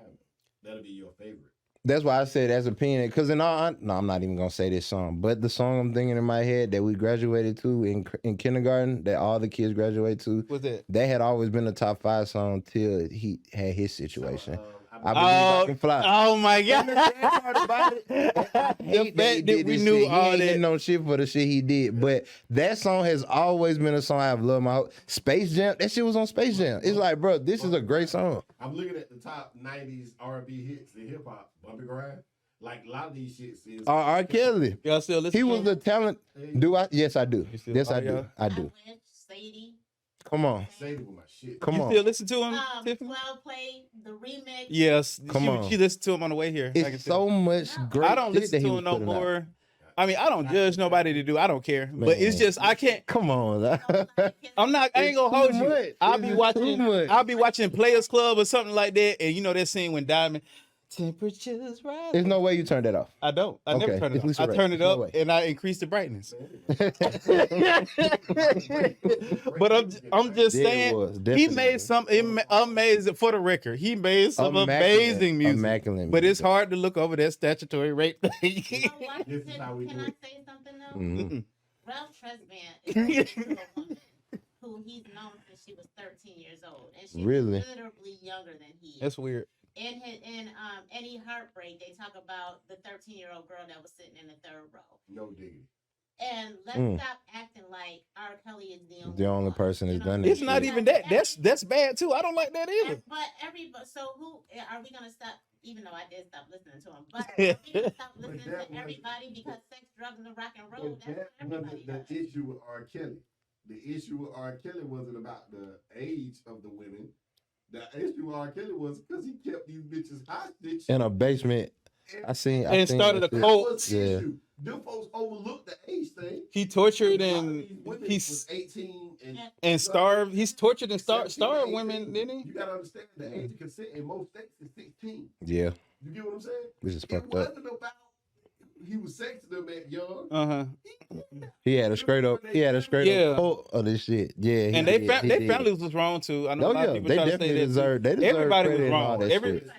That'll be your favorite. That's why I said as opinion. Because no, I'm not even gonna say this song. But the song I'm thinking in my head that we graduated to in kindergarten, that all the kids graduate to, What's that? that had always been a top 5 song till he had his situation. So, I believe I can fly. Oh my God! I hate that he did we this knew shit. He all ain't that. getting no shit for the shit he did. But that song has always been a song I've loved my whole Space Jam. That shit was on Space Jam. It's like, bro, this is a great song. I'm looking at the top 90s R&B hits in hip hop. Bumpy Grind. Like a lot of these shits is. R. Kelly. Y'all still listen? He to was him? the talent. Do I? Yes, I do. You still Yes, I follow do. y'all? I do. Wish, Sadie. Come on. Sadie with my shit. Come You on. still listen to him, Tiffany? 12 play the remix. Yes. Come on. She listened to him on the way here. I can It's tell. so much great I don't shit listen that he to was him no putting out. more. I mean, I don't judge nobody to do. I don't care. But it's Man. just I can't. Come on. I'm not. I ain't gonna It's hold too you. much. I'll be It's watching. too much. I'll be watching Players Club or something like that, and you know that scene when Diamond temperatures rise. There's no way you turned that off. I don't. I never Okay, turn it at least off. I you're turn right. it There's up no way. and I increase the brightness. But I'm just Yeah, it saying was, he definitely. made some amazing. For the record, he made some amazing music. Immaculate But it's music. hard to look over that statutory rate thing. You know what? This is how we Can do I it. say something though? Mhm. Ralph Tresvant is married to a woman who he's known since she was 13 years old, and she's Really? literally younger than he is. That's weird. In Any Heartbreak, they talk about the 13-year-old girl that was sitting in the third row. No diggity. And let's Mm. stop acting like R. Kelly is the only, The only one, person you that's know? done that It's not shit. even that. That's bad too. I don't like that either. But everybody, so who are we gonna stop? Even though I did stop listening to him, but are we gonna stop listening that to was- everybody because sex, drugs, and rock and roll? But That's what that wasn't everybody the does. issue with R. Kelly. The issue with R. Kelly wasn't about the age of the women. The issue with R. Kelly was because he kept these bitches hostage. In a basement. I seen And started that a shit. cult. That was the Yeah. issue. Them folks overlooked the age thing. He tortured A lot of and these women he's was 18 and starved. He's tortured and 17, starved 18. women, didn't he? You gotta understand the age of consent in most states is 16. Yeah. You get what I'm saying? This is It fucked up. wasn't about he was sexing them at young. Uh-huh. He had a straight up Yeah. quote of this shit. Yeah. And they their families was wrong too. I know Oh a lot yeah, of people they try to say definitely that. deserve. They deserve Everybody was credit and all wrong. that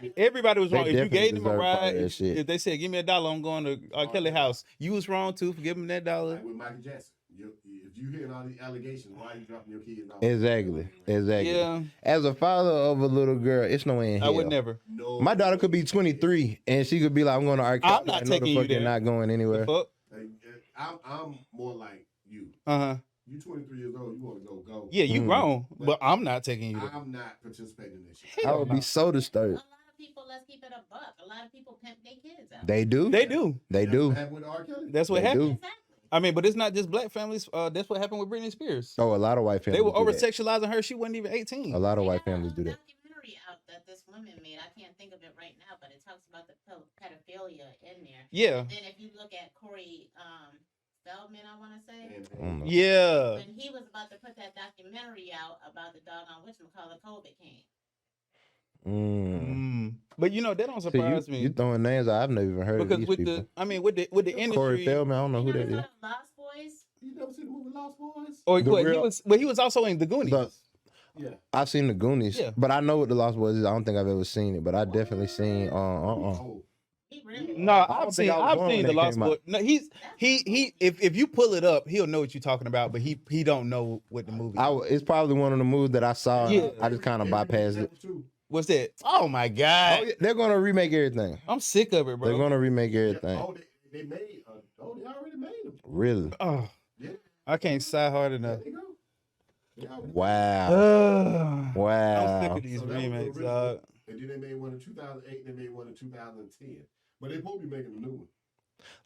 shit. Everybody was They wrong. If you definitely gave them a deserve part of ride, that shit. if they said, "Give me $1, I'm going to R. Kelly house," you was wrong too for giving them that dollar. Like with Michael Jackson. If you hearing all these allegations, why are you dropping your kids off? Exactly. Yeah, As a father of a little girl, it's no way in I hell. would never. No. My daughter could be 23 and she could be like, "I'm going to R. Kelly." I'm not Like, no, the taking you fuck, you're there. not going anywhere. Fuck. I'm more like you. Uh-huh. You 23 years old. You want to go. Yeah, you Mm. wrong, but I'm not taking you there. I'm not participating in this shit. I would be so A disturbed. lot of people, let's keep it a buck. A lot of people pimp their kids out. They do. They do. They That's do. what happened with R. Kelly. That's what They happened. do. Exactly. I mean, but it's not just black families. That's what happened with Britney Spears. Oh, a lot of white families. They were do over that. sexualizing her. She wasn't even 18. A lot of They white got a families do that. documentary out that this woman made. I can't think of it right now, but it talks about the pedophilia in there. Yeah. Then if you look at Corey Feldman, I want to say, Mm. Yeah. when he was about to put that documentary out about the doggone whatchamacallit COVID came. Mm. But you know that don't See, surprise you me throwing names out I've never even heard of because these with people. the, I mean, with the Corey industry, Feldman, I don't know You who never that is. saw Lost Boys? You never seen the movie Lost Boys? or The what, real- he was also in the Goonies. Yeah. I've seen the Goonies, Yeah. but I know what the Lost Boys is. I don't think I've ever seen it, but I definitely seen. Oh, He really No, I I've don't think seen I was born when the they Lost came out. Boys. No, he if you pull it up, he'll know what you're talking about, but he don't know what the movie. It's probably one of the movies that I saw. Yeah. And I just kind of bypassed it. What's that? Oh my god, Oh, yeah, they're gonna remake everything. I'm sick of it, bro. They're gonna remake everything. Oh, they made. They already made them. Really? Oh, Yeah. I can't sigh hard enough. There you go. They already Wow. I'm sick Wow. of these So that was the remakes, original. dog. And then they made one in 2008, and they made one in 2010. But they supposed to be making a new one.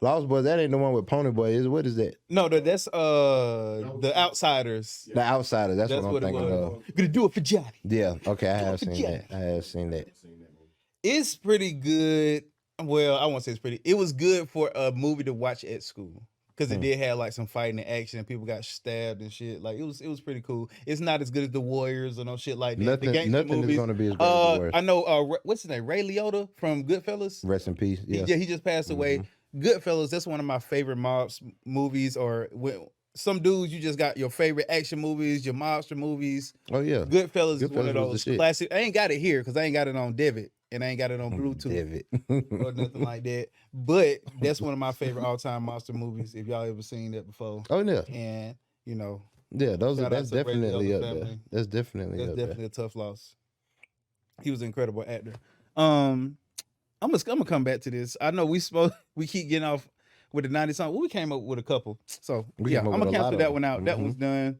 Lost Boys, that ain't the one with Pony Boy, is it? What is that? No, that's the Outsiders. The Outsiders. That's what I'm it thinking was. of. Gonna do it for Johnny. Yeah. Okay, I have seen Yeah. that. I have seen that. I've seen that movie. It's pretty good. Well, I won't say it's pretty. It was good for a movie to watch at school because it did have like some fighting and action and people got stabbed and shit. Like it was pretty cool. It's not as good as The Warriors or no shit like that. The gangster Nothing movies, is gonna be as good as the worst. I know. What's his name? Ray Liotta from Goodfellas. Rest in peace. Yeah. He just passed away. Goodfellas. That's one of my favorite mobs movies. Or when some dudes, you just got your favorite action movies, your mobster movies. Oh yeah. Goodfellas is one Goodfellas of was the those shit. classic. I ain't got it here because I ain't got it on Devitt and I ain't got it on Bluetooth David. or nothing like that. But that's one of my favorite all-time monster movies. If y'all ever seen that before, Oh yeah. and you know, Yeah, Shout out that's to Ray definitely Liotta up there. family. That's definitely that's up definitely a tough loss. He was an incredible actor. I'm gonna come back to this. I know we keep getting off with the 90s song. Well, we came up with a couple, so We yeah, came up I'm with gonna a lot cancel of that them. one out. That Mhm. one's done.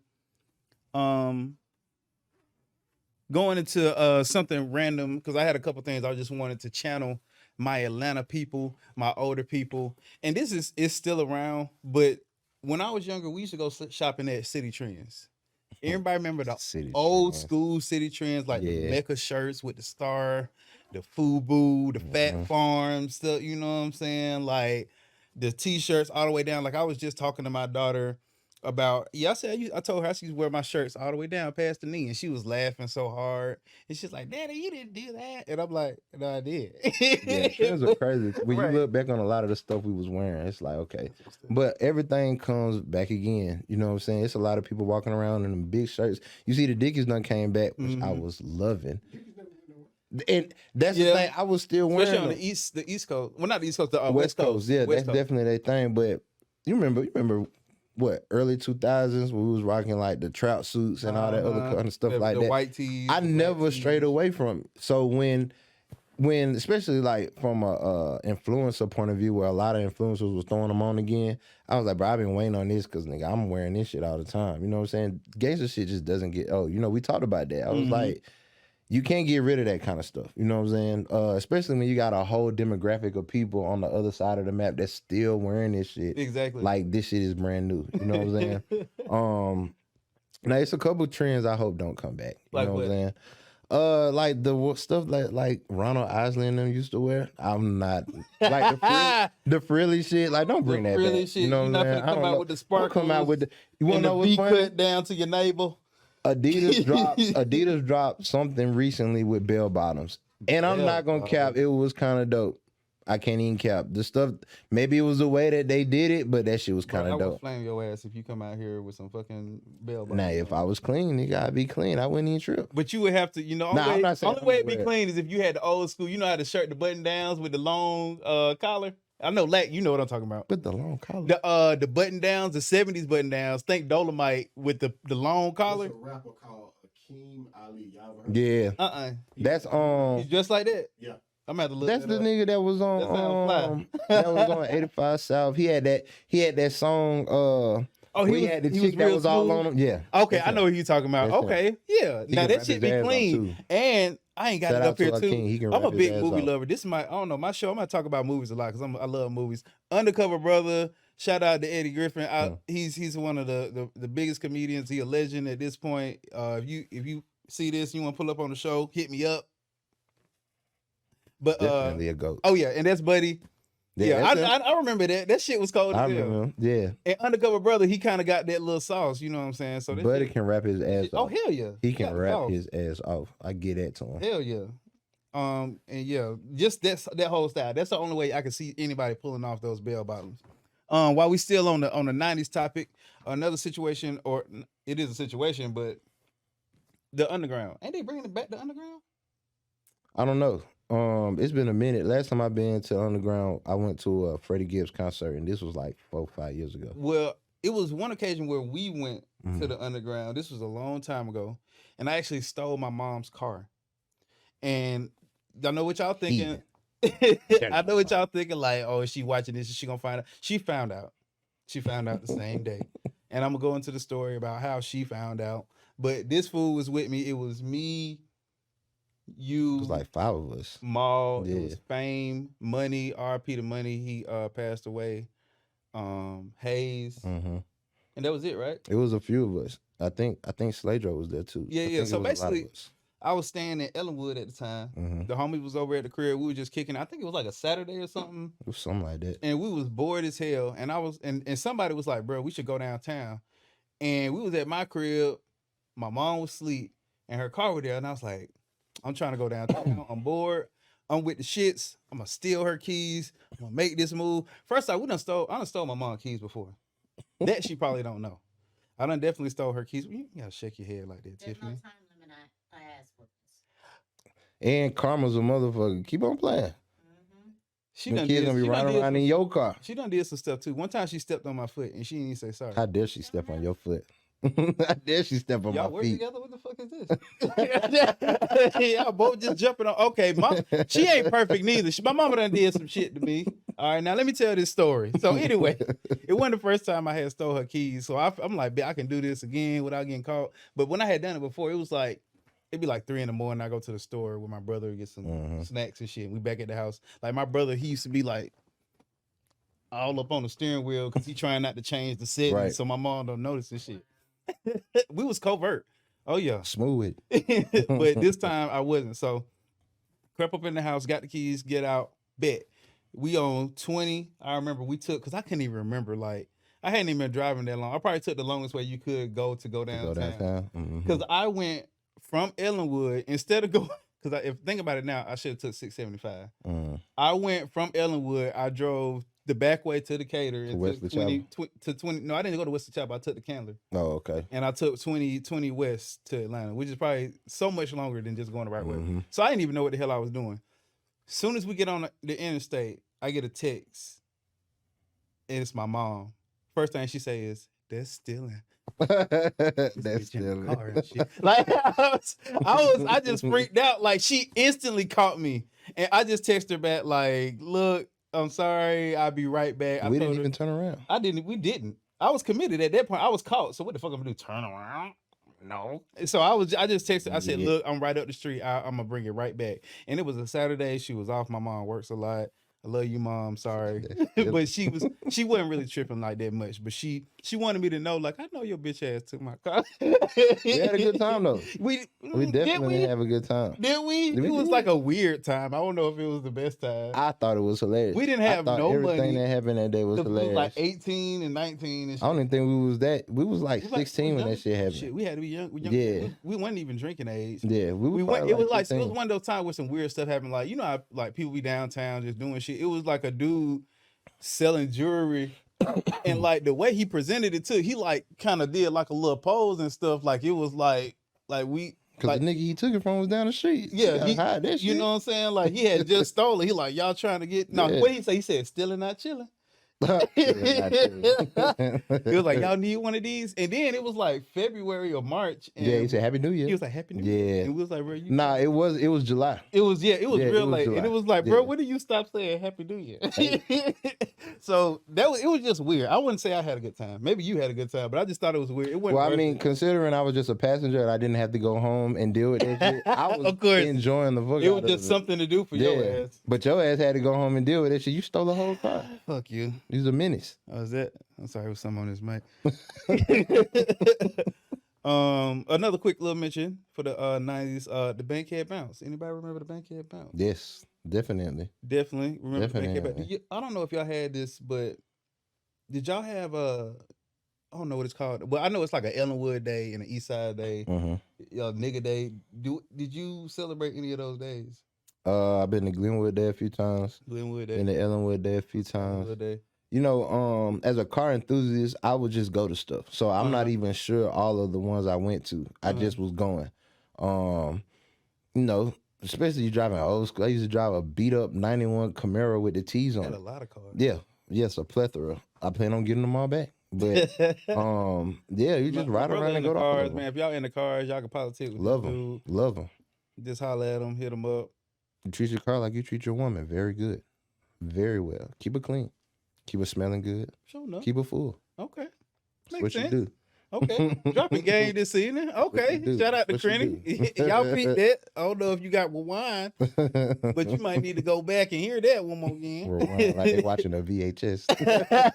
Going into something random because I had a couple things I just wanted to channel my Atlanta people, my older people, and this is still around. But when I was younger, we used to go shopping at City Trends. Everybody remember the City old Trends. school City Trends, like the Yeah. Mecca shirts with the star, the FUBU, the Fat Mhm. Farm stuff. You know what I'm saying? Like the T-shirts all the way down. Like I was just talking to my daughter about. Yeah, I told her I used to wear my shirts all the way down past the knee, and she was laughing so hard. And she's like, "Daddy, you didn't do that." And I'm like, "No, I did." Yeah, trends are crazy. When Right. you look back on a lot of the stuff we was wearing, it's like, okay. But everything comes back again. You know what I'm saying? It's a lot of people walking around in them big shirts. You see the Dickies done came back, which I Mhm. was loving. And that's Yeah. the thing, I was still wearing Especially on them. the East Coast. Well, not the East Coast, the West Coast. Yeah, West that's Coast. definitely their thing. But you remember what, early 2000s when we was rocking like the trout suits and all that other Uh-huh. kind of stuff the, like the that. white tees. I the black never tees. strayed away from it. So when especially like from a influencer point of view where a lot of influencers was throwing them on again, I was like, bro, I've been waiting on this because nigga, I'm wearing this shit all the time. You know what I'm saying? Gangster shit just doesn't get you know, we talked about that. I was Mhm. like, you can't get rid of that kind of stuff. You know what I'm saying? Especially when you got a whole demographic of people on the other side of the map that's still wearing this shit. Exactly. Like this shit is brand new. You know what I'm saying? Now it's a couple trends I hope don't come back. You Like know what I'm what? saying? Like the stuff like Ronald Isley and them used to wear. I'm not like the frilly shit. Like don't bring that Really back. shit. You know You're what I'm not saying? finna come out with the Don't come out sparkles with the. You want and to the know V what's funny? cut down to your navel. Adidas dropped something recently with bell bottoms, and I'm Bell not gonna cap. It was kind of dope. I can't even cap the stuff. Maybe it was the way that they did it, but that shit was kind I of will dope. flame your ass if you come out here with some fucking bell Now, bottoms if on. I was clean, you gotta be clean. I wouldn't even trip. But you would have to, Nah, I'm not saying only I'm way gonna it'd be wear it. clean is if you had the old school. You know how to shirt the button downs with the long collar. I know, you know what I'm talking about. But the long collar. The button downs, the '70s button downs. Think Dolomite with the long collar. There's a rapper called Akeem Ali. Y'all ever heard? Yeah, that's He's just like that. Yeah. I'm gonna have to look. That's that the up. nigga that was That sounds on fly. that was on 85 South. He had that song Oh, where he had the he chick that real was all smooth? on him. Yeah. Okay, That's I him. know what you're talking about. That's him. Okay, yeah. He Now can that rap shit his be ass off, clean, too. and I ain't got Shout it out up here to too. Akeem. He can I'm a rap his big ass movie off. lover. This is my, I don't know, my show. I'm gonna talk about movies a lot because I love movies. Undercover Brother. Shout out to Eddie Griffin. He's one of the biggest comedians. He a legend at this point. If you see this, you want to pull up on the show, hit me up. But Definitely a goat. oh yeah, and that's Buddy. Yeah, that's him. I remember that. That shit was cold I as hell. remember him. Yeah. And Undercover Brother, he kind of got that little sauce. You know what I'm saying? So that Buddy shit- can rap his ass oh off. hell yeah, He got can the rap sauce. his ass off. I get that to him. Hell yeah. And yeah, just that whole style. That's the only way I can see anybody pulling off those bell bottoms. While we still on the '90s topic, another situation, or it is a situation, but the underground. Ain't they bringing it back to underground? I don't know. It's been a minute. Last time I've been to underground, I went to a Freddie Gibbs concert, and this was like 4 or 5 years ago. Well, it was one occasion where we went to the underground. This was a long time ago, and I actually stole my mom's car. And I know what y'all thinking. I know what y'all thinking. Like, oh, is she watching this? Is she gonna find out? She found out. She found out the same day. And I'm gonna go into the story about how she found out. But this fool was with me. It was me, you, It was like 5 of us. Maul. Yeah. It was Fame, Money, RP to Money. He passed away. Hayes, and that was it, right? It was a few of us. I think Sladro was there too. Yeah, I yeah. think So it was a lot of basically, us. I was staying in Ellenwood at the time. The homie was over at the crib. We were just kicking. I think it was like a Saturday or something. It was something like that. And we was bored as hell. And I was, and somebody was like, bro, we should go downtown. And we was at my crib. My mom was asleep, and her car was there. And I was like, I'm trying to go downtown. I'm bored. I'm with the shits. I'm gonna steal her keys. I'm gonna make this move. First off, I done stole my mom's keys before. That she probably don't know. I done definitely stole her keys. You gotta shake your head like that, There's no Tiffany. time limit on ass whoopings. And Karma's a motherfucker. Keep on playing. Mm-hmm. She The done kids did, gonna be she done riding did around some, in your car. she done did some stuff too. One time she stepped on my foot and she didn't even say sorry. How dare she step on your foot? How dare she step on Y'all my work feet? together? What the fuck is this? Y'all both just jumping on. Okay, she ain't perfect neither. My mama done did some shit to me. All right, now let me tell this story. So anyway, it wasn't the first time I had stole her keys. So I'm like, I can do this again without getting caught. But when I had done it before, it was like, it'd be like 3 in the morning. I go to the store with my brother, get some snacks and shit. We back at the house. Like my brother, he used to be like all up on the steering wheel because he trying not to change the settings, Right. so my mom don't notice this shit. We was covert. Oh yeah. Smooth. But this time I wasn't. So crept up in the house, got the keys, get out, bet. We on 20. I remember we took, because I couldn't even remember, like, I hadn't even been driving that long. I probably took the longest way you could go downtown. Go downtown. Because I went from Ellenwood, instead of going, because if think about it now, I should have took 675. I went from Ellenwood, I drove the back way to Decatur. And West took Chapel? 20. No, I didn't go to West Chapel. I took the Candler. Oh, okay. And I took 20 west to Atlanta, which is probably so much longer than just going the right way. So I didn't even know what the hell I was doing. As soon as we get on the interstate, I get a text, and it's my mom. First thing she say is, "That's stealing." That's still car and shit. Like I just freaked out. Like she instantly caught me, and I just texted her back like, "Look, I'm sorry. I'll be right back." We didn't even turn around. We didn't. I was committed at that point. I was caught. So what the fuck I'm gonna do? Turn around? No. So I just texted. I said, "Look, I'm right up the street. I'm gonna bring it right back." And it was a Saturday. She was off. My mom works a lot. I love you, Mom. Sorry, but she wasn't really tripping like that much. But she wanted me to know, like, I know your bitch ass took my car. We had a good time though. We definitely have a good time. Did we? It was like a weird time. I don't know if it was the best time. I thought it was hilarious. We didn't have no everything money. that happened that day was We was hilarious. like 18 and 19 and shit. I don't even think we was that. We was like 16 when that shit happened. Shit, we had to be young. Yeah. We weren't even drinking age. Yeah, We went. probably It was like 16. it was one of those times where some weird stuff happened. Like, you know how like people be downtown just doing shit. It was like a dude selling jewelry, and like the way he presented it too, he like kind of did like a little pose and stuff. Like it was like we. Cause Like, the nigga he took it from was down the street. yeah, He hide that shit. you know what I'm saying? Like he had just stolen. He like, y'all trying to get no. Yeah. What he say? He said, "Stealing, not chilling." It He was like, y'all need one of these, and then it was like February or March. And Yeah, he said Happy New Year. he was like, "Happy New Year." Yeah. And we was like, bro, you. Nah, it was July. It was Yeah, real it was late, July. and it was like, bro, Yeah. when did you stop saying Happy New Year? So it was just weird. I wouldn't say I had a good time. Maybe you had a good time, but I just thought it was weird. It wasn't. Well, I worth mean, it. considering I was just a passenger and I didn't have to go home and deal with that shit, I was Of course. enjoying the fuck It out was of just something to do for Yeah, your ass. but your ass had to go home and deal with that shit. You stole the whole car. Fuck you. You was a menace. Oh, is that? I'm sorry, it was something on this mic. Another quick little mention for the 90s, the Bankhead Bounce. Anybody remember the Bankhead Bounce? Yes, definitely. Definitely remember the Bankhead Bounce. Definitely. I don't know if y'all had this, but did y'all have I don't know what it's called. Well, I know it's like an Ellenwood Day and an East Side Day, Mm-hmm. nigga day. Did you celebrate any of those days? I've been to Glenwood there a few times. Glenwood Been Day. to Ellenwood there a few times. Glenwood Day. You know, as a car enthusiast, I would just go to stuff. So I'm not even sure all of the ones I went to. I just was going. You know, especially you driving old school. I used to drive a beat up 91 Camaro with the T's on Had a it. lot of cars. Yeah. Yes, a plethora. I plan on getting them all back. But yeah, you just My ride brother around in and the go to all cars, of them. man. If y'all in the cars, y'all can politic with Love this them. dude. Love them. Just holler at him, hit him up. You treat your car like you treat your woman. Very good. Very well. Keep it clean. Keep it smelling good. Sure enough. Keep it full. Okay. That's Makes what sense. you do. Okay. Dropping game this evening. Okay. do. Shout out to What you Trini. do. Y'all peeped that. I don't know if you got rewind, but you might need to go back and hear that one more again. Rewind, like they watching a VHS.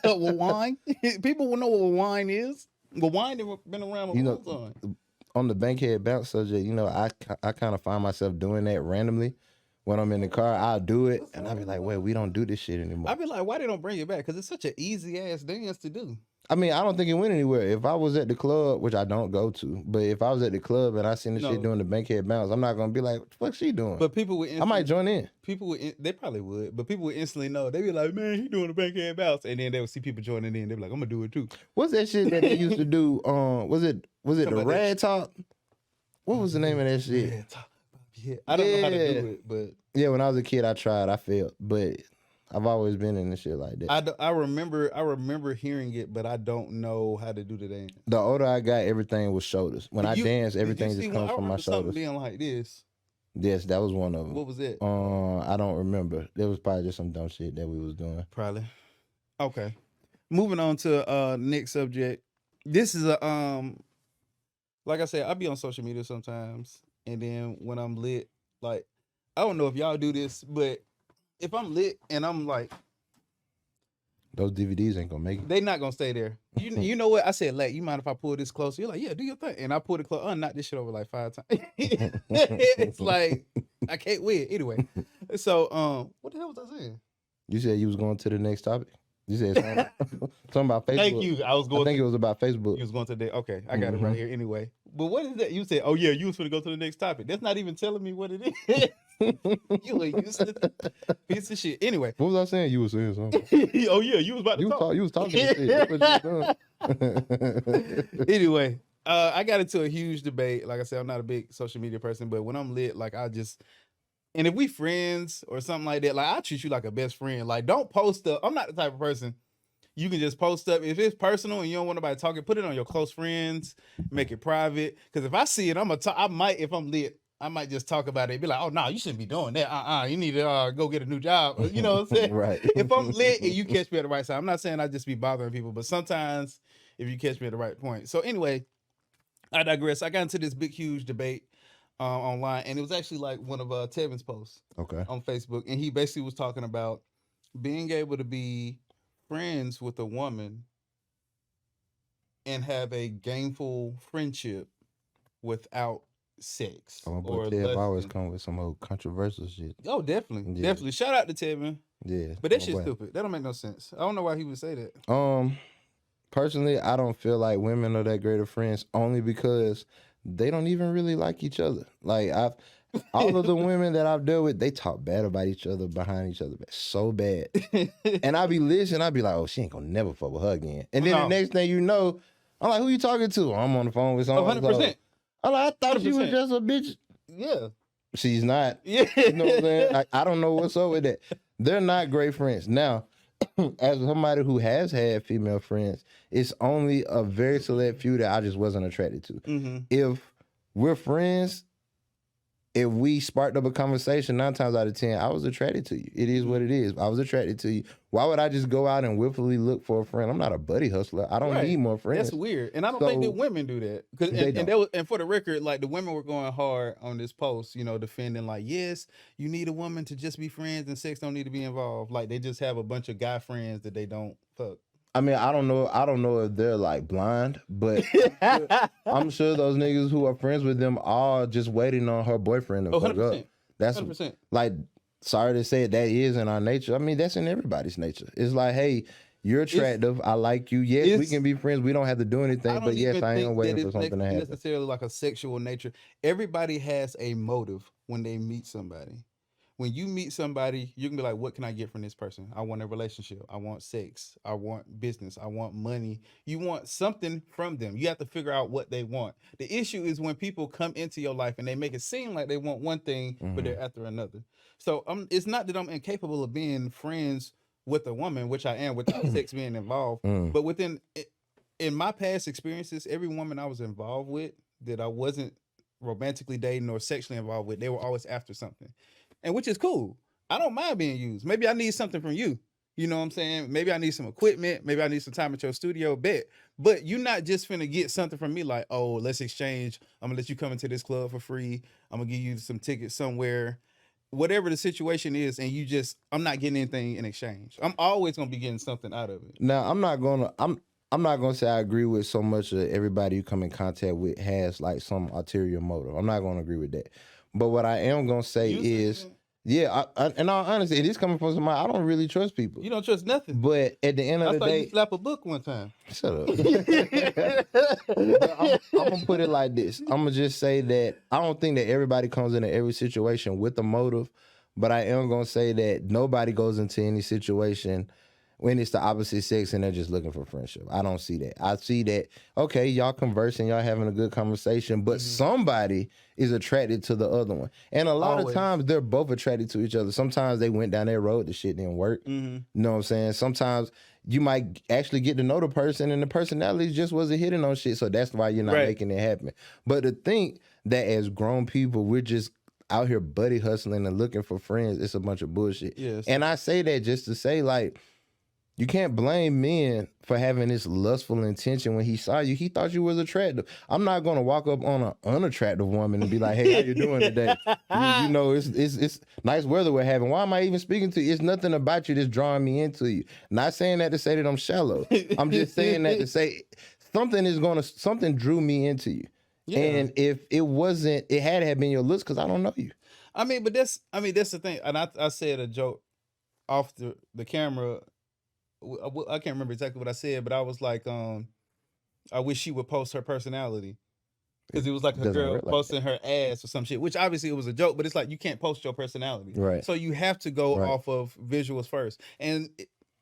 Rewind. People will know what rewind is. Rewind has been around a You long know, time. On the bankhead bounce subject, you know, I kind of find myself doing that randomly. When I'm in the car, I'll do it, and I'll be like, wait, we don't do this shit anymore. I be like, why they don't bring it back? Because it's such an easy ass dance to do. I mean, I don't think it went anywhere. If I was at the club, which I don't go to, but if I was at the club and I seen the shit doing the bankhead bounce, I'm not gonna be like, what the fuck she doing? But people would I might join in. People would, they probably would, but people would instantly know. They'd be like, man, he doing the bankhead bounce. And then they would see people joining in. They'd be like, I'm going to do it too. What's that shit that they used to do? Was it the about rad talk? What was the name of that shit? Yeah. I don't know how to do it, but. Yeah, when I was a kid, I tried. I failed. But I've always been in the shit like that. I remember hearing it, but I don't know how to do the dance. The older I got, everything was shoulders. When I dance, everything just comes from my shoulders. Being like this. Yes, that was one of them. What was it? I don't remember. There was probably just some dumb shit that we was doing. Probably. Okay. Moving on to next subject. This is a like I said, I be on social media sometimes, and then when I'm lit, like I don't know if y'all do this, but if I'm lit and I'm like, those DVDs ain't gonna make it. They not gonna stay there. You know what? I said, like, you mind if I pull this closer? You're like, yeah, do your thing. And I pulled it close. Knocked this shit over like 5 times. It's like I can't win. Anyway. So what the hell was I saying? You said you was going to the next topic. You said something about Facebook. Thank you. I think it was about Facebook. You was going to the okay. I got it right here anyway. But what is that? You said, oh yeah, you was gonna go to the next topic. That's not even telling me what it is. You a useless piece of shit. Anyway. What was I saying? You was saying something. Oh yeah, you was about to talk. You was talking shit. That's what you was doing. Anyway, I got into a huge debate. Like I said, I'm not a big social media person, but when I'm lit, like and if we friends or something like that, like I treat you like a best friend. Like don't post up. I'm not the type of person you can just post up. If it's personal and you don't want nobody talking, put it on your close friends, make it private. Because if I see it, I might, if I'm lit, I might just talk about it. Be like, oh no, you shouldn't be doing that. You need to go get a new job. You know what I'm saying? Right. If I'm lit and you catch me at the right side, I'm not saying I just be bothering people, but sometimes if you catch me at the right point. So anyway, I digress. I got into this big, huge debate online, and it was actually like one of Tevin's posts on Facebook, and he basically was talking about being able to be friends with a woman and have a gainful friendship without sex. Oh, but Tev always come with some old controversial shit. Oh, definitely. Yeah. Definitely. Shout out to Tevin. Yeah. But that shit's stupid. That don't make no sense. I don't know why he would say that. Personally, I don't feel like women are that great of friends only because they don't even really like each other. Like all of the women that I've dealt with, they talk bad about each other behind each other so bad. And I be listening, I be like, oh, she ain't gonna never fuck with her again. And then the next thing you know, I'm like, who you talking to? I'm on the phone with someone. 100%. I'm like, I thought 100%. she was just a bitch. Yeah. She's not. Yeah. You know what I'm saying? I don't know what's up with that. They're not great friends. Now, as somebody who has had female friends, it's only a very select few that I just wasn't attracted to. Mm-hmm. If we're friends, if we sparked up a conversation, 9 times out of 10, I was attracted to you. It is what it is. I was attracted to you. Why would I just go out and willfully look for a friend? I'm not a buddy hustler. I don't need more friends. That's weird. And I don't think that women do that. And for the record, like the women were going hard on this post, you know, defending like, yes, you need a woman to just be friends and sex don't need to be involved. Like they just have a bunch of guy friends that they don't fuck. I mean, I don't know if they're like blind, but I'm sure those niggas who are friends with them are just waiting on her boyfriend to fuck 100%. up. That's 100%. Like, sorry to say it, that is in our nature. I mean, that's in everybody's nature. It's like, hey, you're attractive. I like you. Yes, we can be friends. We don't have to do anything. But yes, I ain't waiting for something to happen. Necessarily like a sexual nature. Everybody has a motive when they meet somebody. when you meet somebody, you can be like, what can I get from this person? I want a relationship. I want sex. I want business. I want money. You want something from them. You have to figure out what they want. The issue is when people come into your life and they make it seem like they want one thing, but they're after another. So it's not that I'm incapable of being friends with a woman, which I am without sex being involved, but in my past experiences, every woman I was involved with that I wasn't romantically dating or sexually involved with, they were always after something, and which is cool. I don't mind being used. Maybe I need something from you. You know what I'm saying? Maybe I need some equipment. Maybe I need some time at your studio. Bet. But you're not just finna get something from me like, oh, let's exchange. I'm gonna let you come into this club for free. I'm gonna give you some tickets somewhere. Whatever the situation is, and I'm not getting anything in exchange. I'm always gonna be getting something out of it. Now, I'm not gonna say I agree with so much of everybody you come in contact with has like some ulterior motive. I'm not gonna agree with that. But what I am gonna say is, yeah, in all honesty, it is coming from somebody I don't really trust people. You don't trust nothing. But at the end of the day, you slap a book one time. Shut up. I'm gonna put it like this. I'm gonna just say that I don't think that everybody comes into every situation with a motive, but I am gonna say that nobody goes into any situation when it's the opposite sex and they're just looking for friendship. I don't see that. I see that, okay, y'all conversing, y'all having a good conversation, but somebody is attracted to the other one. And a lot of times they're both attracted to each other. Sometimes they went down that road, the shit didn't work. You know what I'm saying? Sometimes you might actually get to know the person and the personality just wasn't hitting on shit. So that's why you're not making it happen. But to think that as grown people, we're just out here buddy hustling and looking for friends, it's a bunch of bullshit. Yes. And I say that just to say, like, you can't blame men for having this lustful intention. When he saw you, he thought you was attractive. I'm not gonna walk up on an unattractive woman and be like, "Hey, how you doing today? You know, it's nice weather we're having. Why am I even speaking to you? It's nothing about you that's drawing me into you." Not saying that to say that I'm shallow. I'm just saying that to say something drew me into you. Yeah. And if it wasn't, it had to have been your looks because I don't know you. That's the thing. And I said a joke off the camera. I can't remember exactly what I said, but I was like, I wish she would post her personality. Because it was like a girl posting her ass or some shit, which obviously it was a joke, but it's like you can't post your personality. Right. So you have to go off of visuals first. And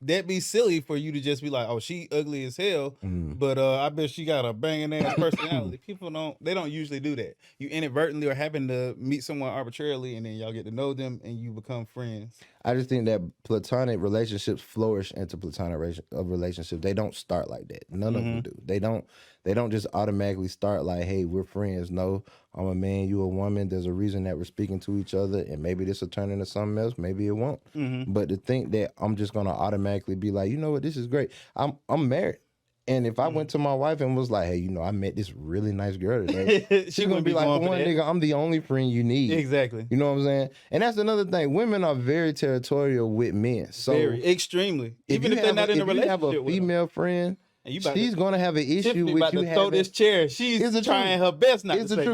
that'd be silly for you to just be like, oh, she ugly as hell, but I bet she got a banging ass personality. People don't usually do that. You inadvertently or happen to meet someone arbitrarily and then y'all get to know them and you become friends. I just think that platonic relationships flourish into platonic relationships. They don't start like that. None of them do. They don't just automatically start like, hey, we're friends. No, I'm a man, you a woman. There's a reason that we're speaking to each other, and maybe this will turn into something else. Maybe it won't. But to think that I'm just gonna automatically be like, you know what, this is great. I'm married. And if I went to my wife and was like, hey, you know, I met this really nice girl today, she's going to be like, well, one nigga, I'm the only friend you need. Exactly. You know what I'm saying? And that's another thing. Women are very territorial with men. So extremely. Even if they're not in a relationship with them. If you have a female friend, she's going to have an issue with you throw this chair. She's trying her best not to say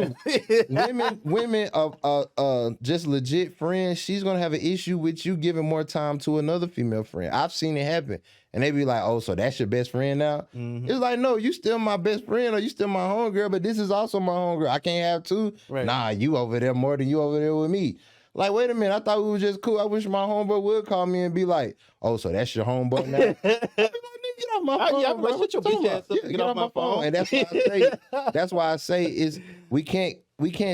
that. Women are just legit friends. She's going to have an issue with you giving more time to another female friend. I've seen it happen. And they be like, oh, so that's your best friend now? It's like, no, you still my best friend or you still my homegirl, but this is also my homegirl. I can't have two. Right. Nah, you over there more than you over there with me. Like, wait a minute, I thought we was just cool. I wish my homeboy would call me and be like, oh, so that's your homeboy now? I'd be like, nigga, get off my phone, bro. Shut your bitch ass up. Get off my phone. And that's why I say is we can't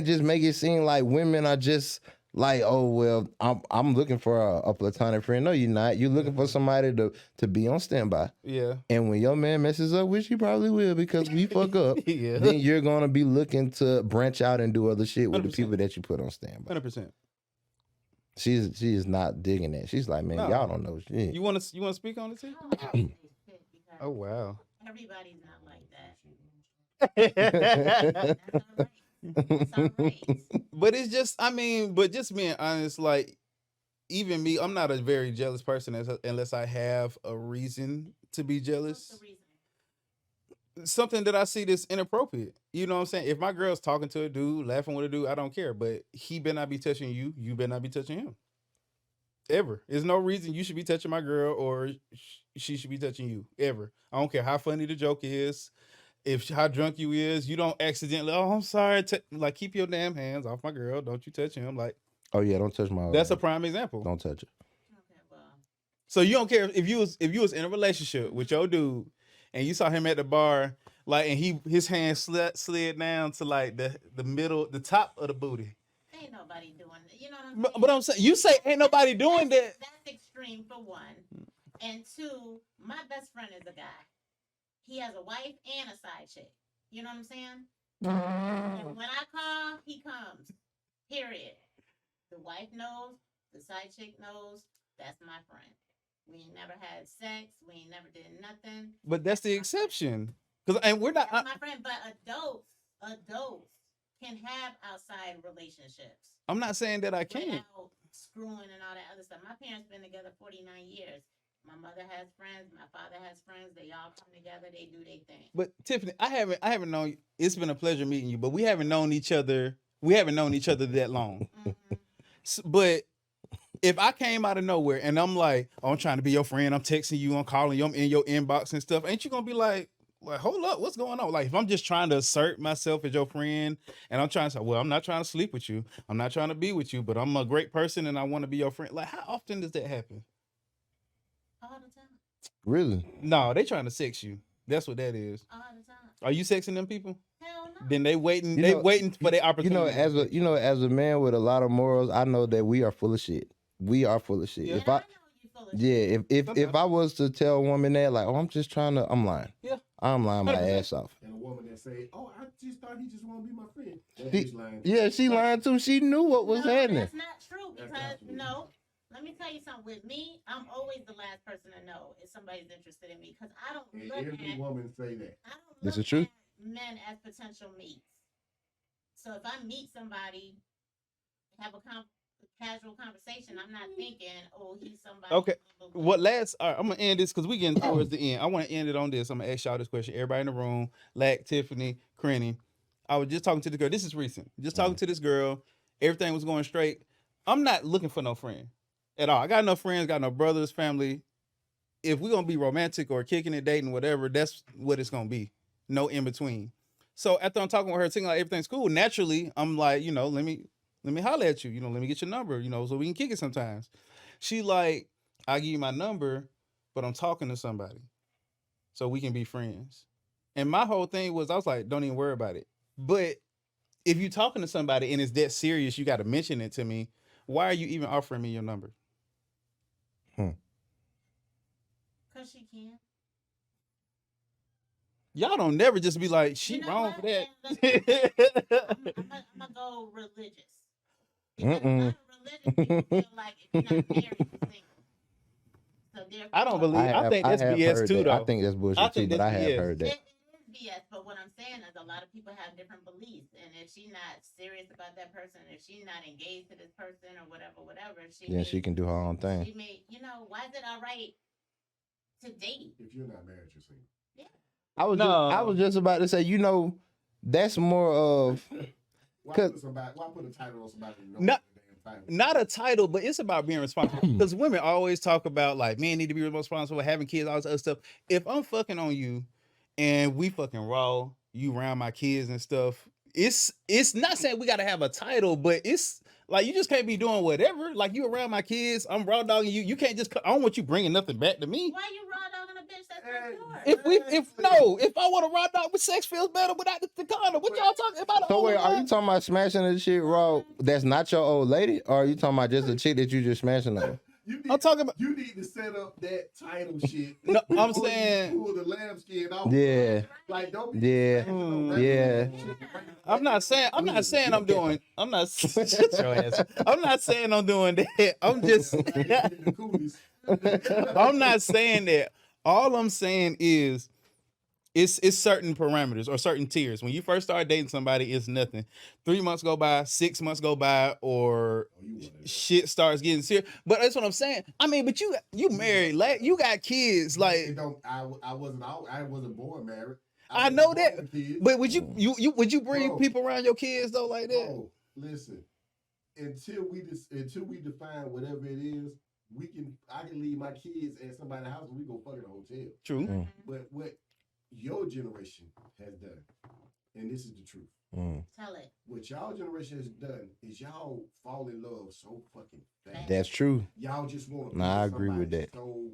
just make it seem like women are just like, oh, well, I'm looking for a platonic friend. No, you're not. You're looking for somebody to be on standby. Yeah. And when your man messes up, which he probably will because we fuck up, then you're going to be looking to branch out and do other shit with 100%. The people that you put on standby. 100%. She is not digging that. She's like, man, y'all don't know shit. You want to speak on it too? Oh, wow. Everybody's not like that. That's all right. But it's just, just being honest, like, even me, I'm not a very jealous person unless I have a reason to be jealous. What's the reason? Something that I see that's inappropriate. You know what I'm saying? If my girl's talking to a dude, laughing with a dude, I don't care. But he better not be touching you. You better not be touching him. Ever. There's no reason you should be touching my girl or she should be touching you. Ever. I don't care how funny the joke is. How drunk you is, you don't accidentally, oh, I'm sorry. Like, keep your damn hands off my girl. Don't you touch him. Like, Oh yeah, don't touch my old That's a lady. prime example. Don't touch it. Okay, well, So you don't care if you was in a relationship with your dude and you saw him at the bar, like, and his hand slid down to like the middle, the top of the booty. ain't nobody doing it. You know what I'm saying? But I'm saying, you say ain't nobody doing that. That's extreme for one. And two, my best friend is a guy. He has a wife and a side chick. You know what I'm saying? And when I call, he comes. Period. The wife knows, the side chick knows, that's my friend. We ain't never had sex. We ain't never did nothing. But that's the exception. And we're not. That's my friend. But adults can have outside relationships. I'm not saying that I can't. Without screwing and all that other stuff. My parents been together 49 years. My mother has friends. My father has friends. They all come together. They do their thing. But Tiffany, I haven't known you. It's been a pleasure meeting you, but we haven't known each other. We haven't known each other that long. But if I came out of nowhere and I'm like, oh, I'm trying to be your friend, I'm texting you, I'm calling you, I'm in your inbox and stuff, ain't you gonna be like, hold up, what's going on? Like, if I'm just trying to assert myself as your friend and I'm trying to say, well, I'm not trying to sleep with you, I'm not trying to be with you, but I'm a great person and I want to be your friend. Like, how often does that happen? All the time. Really? No, they trying to sex you. That's what that is. All the time. Are you sexing them people? Hell no. Then they waiting. You They know- waiting for their opportunity. As a man with a lot of morals, I know that we are full of shit. We are full of shit. Yeah. If And I I know you full of Yeah, shit. if I was to tell a woman that, like, oh, I'm just trying to, I'm lying. Yeah. I'm lying my 100%. ass off. And a woman that say, "Oh, I just thought he just want to be my friend." That She- bitch lying. Yeah, she lying too. She knew what was No, happening. that's not true That's because absolutely no. Let me tell you something. With me, I'm always the last person to know if somebody's interested in me because I don't And look every at woman say that. I don't This look is true. at men as potential mates. So if I meet somebody, have a casual conversation, I'm not thinking, oh, he's somebody. Okay. blah, blah, blah. What last? All right, I'm gonna end this because we getting towards the end. I want to end it on this. I'm gonna ask y'all this question. Everybody in the room, Lack, Tiffany, Crenny. I was just talking to the girl. This is recent. Just talking to this girl. Everything was going straight. I'm not looking for no friend at all. I got no friends. Got no brothers, family. If we're gonna be romantic or kicking it, dating, whatever, that's what it's gonna be. No in between. So after I'm talking with her, thinking like everything's cool, naturally, I'm like, let me holler at you. Let me get your number, so we can kick it sometimes. She like, I'll give you my number, but I'm talking to somebody. So we can be friends. And my whole thing was, I was like, don't even worry about it. But if you're talking to somebody and it's that serious, you got to mention it to me. Why are you even offering me your number? Because she can. Y'all don't never just be like, she You know wrong what? for that. I'm gonna go religious. Because a lot of religious people feel like if you're not married, you're single. So therefore, I don't believe. I think that's have BS heard too, that. though. I think that's bullshit I think too, but I that's have BS. heard that. It is BS, but what I'm saying is a lot of people have different beliefs, and if she's not serious about that person, if she's not engaged to this person or whatever, Then she can do her own thing. She may, why is it all right to date? If you're not married, you're single. I No. was just about to say, that's more of Why 'Cause- put a title on somebody? Who knows Not- the damn title? Not a title, but it's about being responsible. Because women always talk about like men need to be responsible, having kids, all this other stuff. If I'm fucking on you and we fucking raw, you around my kids and stuff, it's not saying we gotta have a title, but it's like you just can't be doing whatever. Like you around my kids, I'm raw dogging you. You can't just. I don't want you bringing nothing back to me. Why you raw dogging a bitch that's not Hey, yours? If I want to raw dog, but sex feels better without the condom. What y'all talking about? So wait, are you talking about smashing the shit raw? That's not your old lady, or are you talking about just a chick that you just smashing on? I'm talking about. You need to set up that title shit. No, I'm before you saying. pull the lambskin off. Yeah, Like don't be. Yeah. smashing on Yeah. regular shit. I'm not saying I'm doing. I'm not. Shut your ass. I'm not saying I'm doing that. I'm just. The coolies. I'm not saying that. All I'm saying is it's certain parameters or certain tiers. When you first start dating somebody, it's nothing. 3 months go by, 6 months go by, or Oh, you wanted that. shit starts getting serious. But that's what I'm saying. I mean, but you married, like you got kids, It like. don't. I wasn't born married. I wasn't know born that, with kids. but would you bring Bro. people around your kids though like that? Bro, listen. Until we define whatever it is, I can leave my kids at somebody's house and we go fuck in a hotel. True. Mm. But what your generation has done, and this is the truth. Tell it. What y'all generation has done is y'all fall in love so fucking fast. That's true. Y'all just want to. Nah, I agree with that. So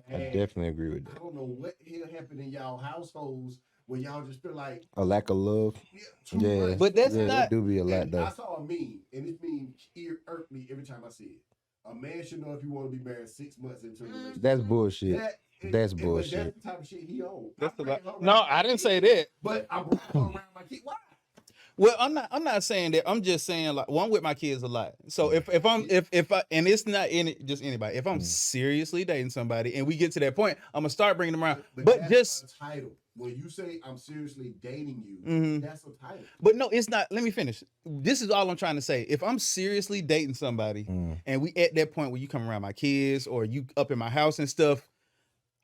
I definitely agree with I that. don't know what hell happened in y'all households where y'all just feel like A lack of love. too Yeah, much. But that's yeah, not. that do be a lot And though. I saw a meme, and this meme irked me every time I see it. A man should know if you want to be married 6 months into a relationship. That's bullshit. That's But bullshit. that's the type of shit he owns. That's no, I didn't say that. But I'm around my kid. Why? Well, I'm not saying that. I'm just saying like I'm with my kids a lot. So if I and it's not just anybody. If I'm seriously dating somebody and we get to that point, I'm gonna start bringing them around. But that's just a title. When you say I'm seriously dating you, that's a title. But no, it's not. Let me finish. This is all I'm trying to say. If I'm seriously dating somebody and we at that point where you come around my kids or you up in my house and stuff,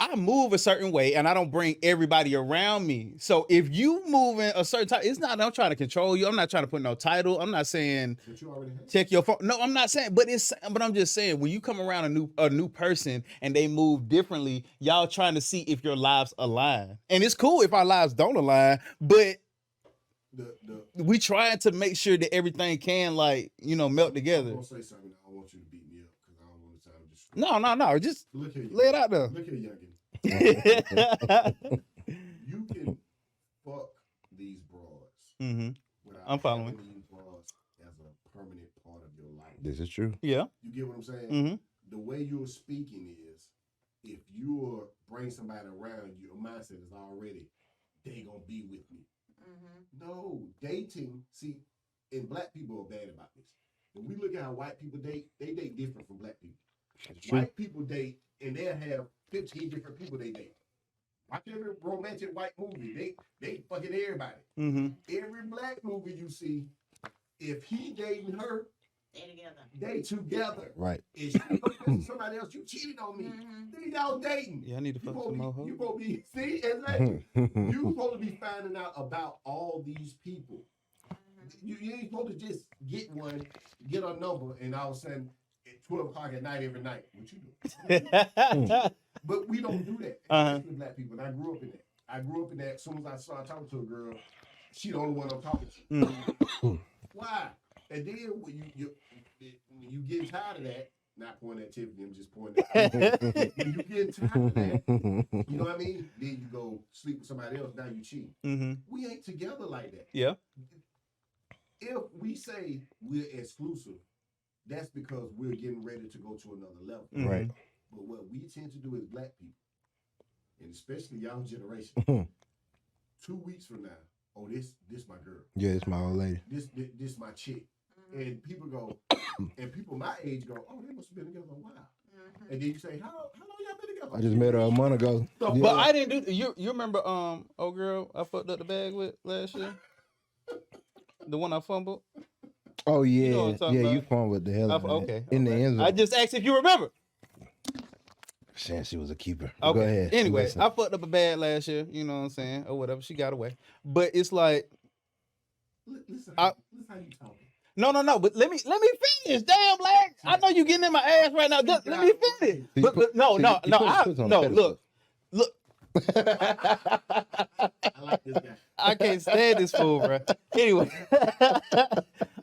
I move a certain way and I don't bring everybody around me. So if you move in a certain time, it's not, I'm trying to control you. I'm not trying to put no title. I'm not saying But you already have. check your phone. No, I'm not saying, but I'm just saying when you come around a new person and they move differently, y'all trying to see if your lives align. And it's cool if our lives don't align, but we trying to make sure that everything can melt together. I'm gonna say something. I don't want you to beat me up because I don't want to sound just. No. Just look here, lay it out there. Look here, youngin. You can fuck these broads. Without I'm following. having these broads as a permanent part of your life. This is true. Yeah. You get what I'm saying? The way you're speaking is, if you bring somebody around, your mindset is already they gonna be with me. No, dating. See, and black people are bad about this. When we look at how white people date, they date different from black people. White people date, and they'll have 15 different people they date. Watch every romantic white movie. They fucking everybody. Every black movie you see, if he dating her, they together. Right. If she goes somebody else, you cheated on me. Then y'all dating. Yeah, I need to fuck some more hoes. You supposed to be exactly. You supposed to be finding out about all these people. You ain't supposed to just get one, get a number, and all of a sudden at 12 o'clock at night every night. What you do? But we don't do that. Especially black people. And I grew up in that. As soon as I started talking to a girl, she the only one I'm talking to. Why? And then when you get tired of that, not pointing at Tiffany, I'm just pointing at when you get tired of that, you know what I mean? Then you go sleep with somebody else, now you cheat. We ain't together like that. Yeah. If we say we're exclusive, that's because we're getting ready to go to another level. Right. But what we tend to do as black people, and especially y'all generation, 2 weeks from now, oh, this my girl. Yeah, it's my old lady. This my chick. And people go, and people my age go, oh, they must have been together a while. And then you say, how long y'all been together? I just met her a month ago. So, But I didn't do you remember old girl I fucked up the bag with last year? The one I fumbled? Oh yeah, You know what I'm talking you about. fumbled the hell out of it. Okay. In the end zone. I just asked if you remember. Saying she was a keeper. Okay. Go ahead. Anyway, Listen. I fucked up a bag last year, you know what I'm saying? Or whatever. She got away. But it's like listen how you talking. No, but let me finish. Damn, Black. I know you getting in my ass right now. Just let me finish. But look. I like this guy. I can't stand this fool, bro. Anyway,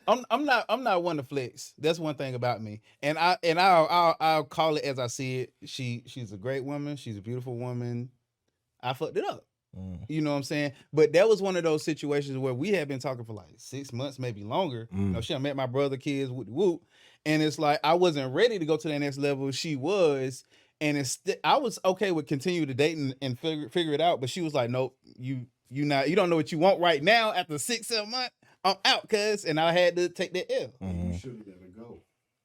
I'm not one to flex. That's one thing about me, and I'll call it as I see it. She's a great woman. She's a beautiful woman. I fucked it up. You know what I'm saying? But that was one of those situations where we had been talking for like 6 months, maybe longer. You know, she had met my brother, kids, whoop, and it's like I wasn't ready to go to that next level. She was. And I was okay with continue to date and figure it out, but she was like, "Nope, you don't know what you want right now. After 6-7 months, I'm out, cuz." And I had to take that L. You should have let her go.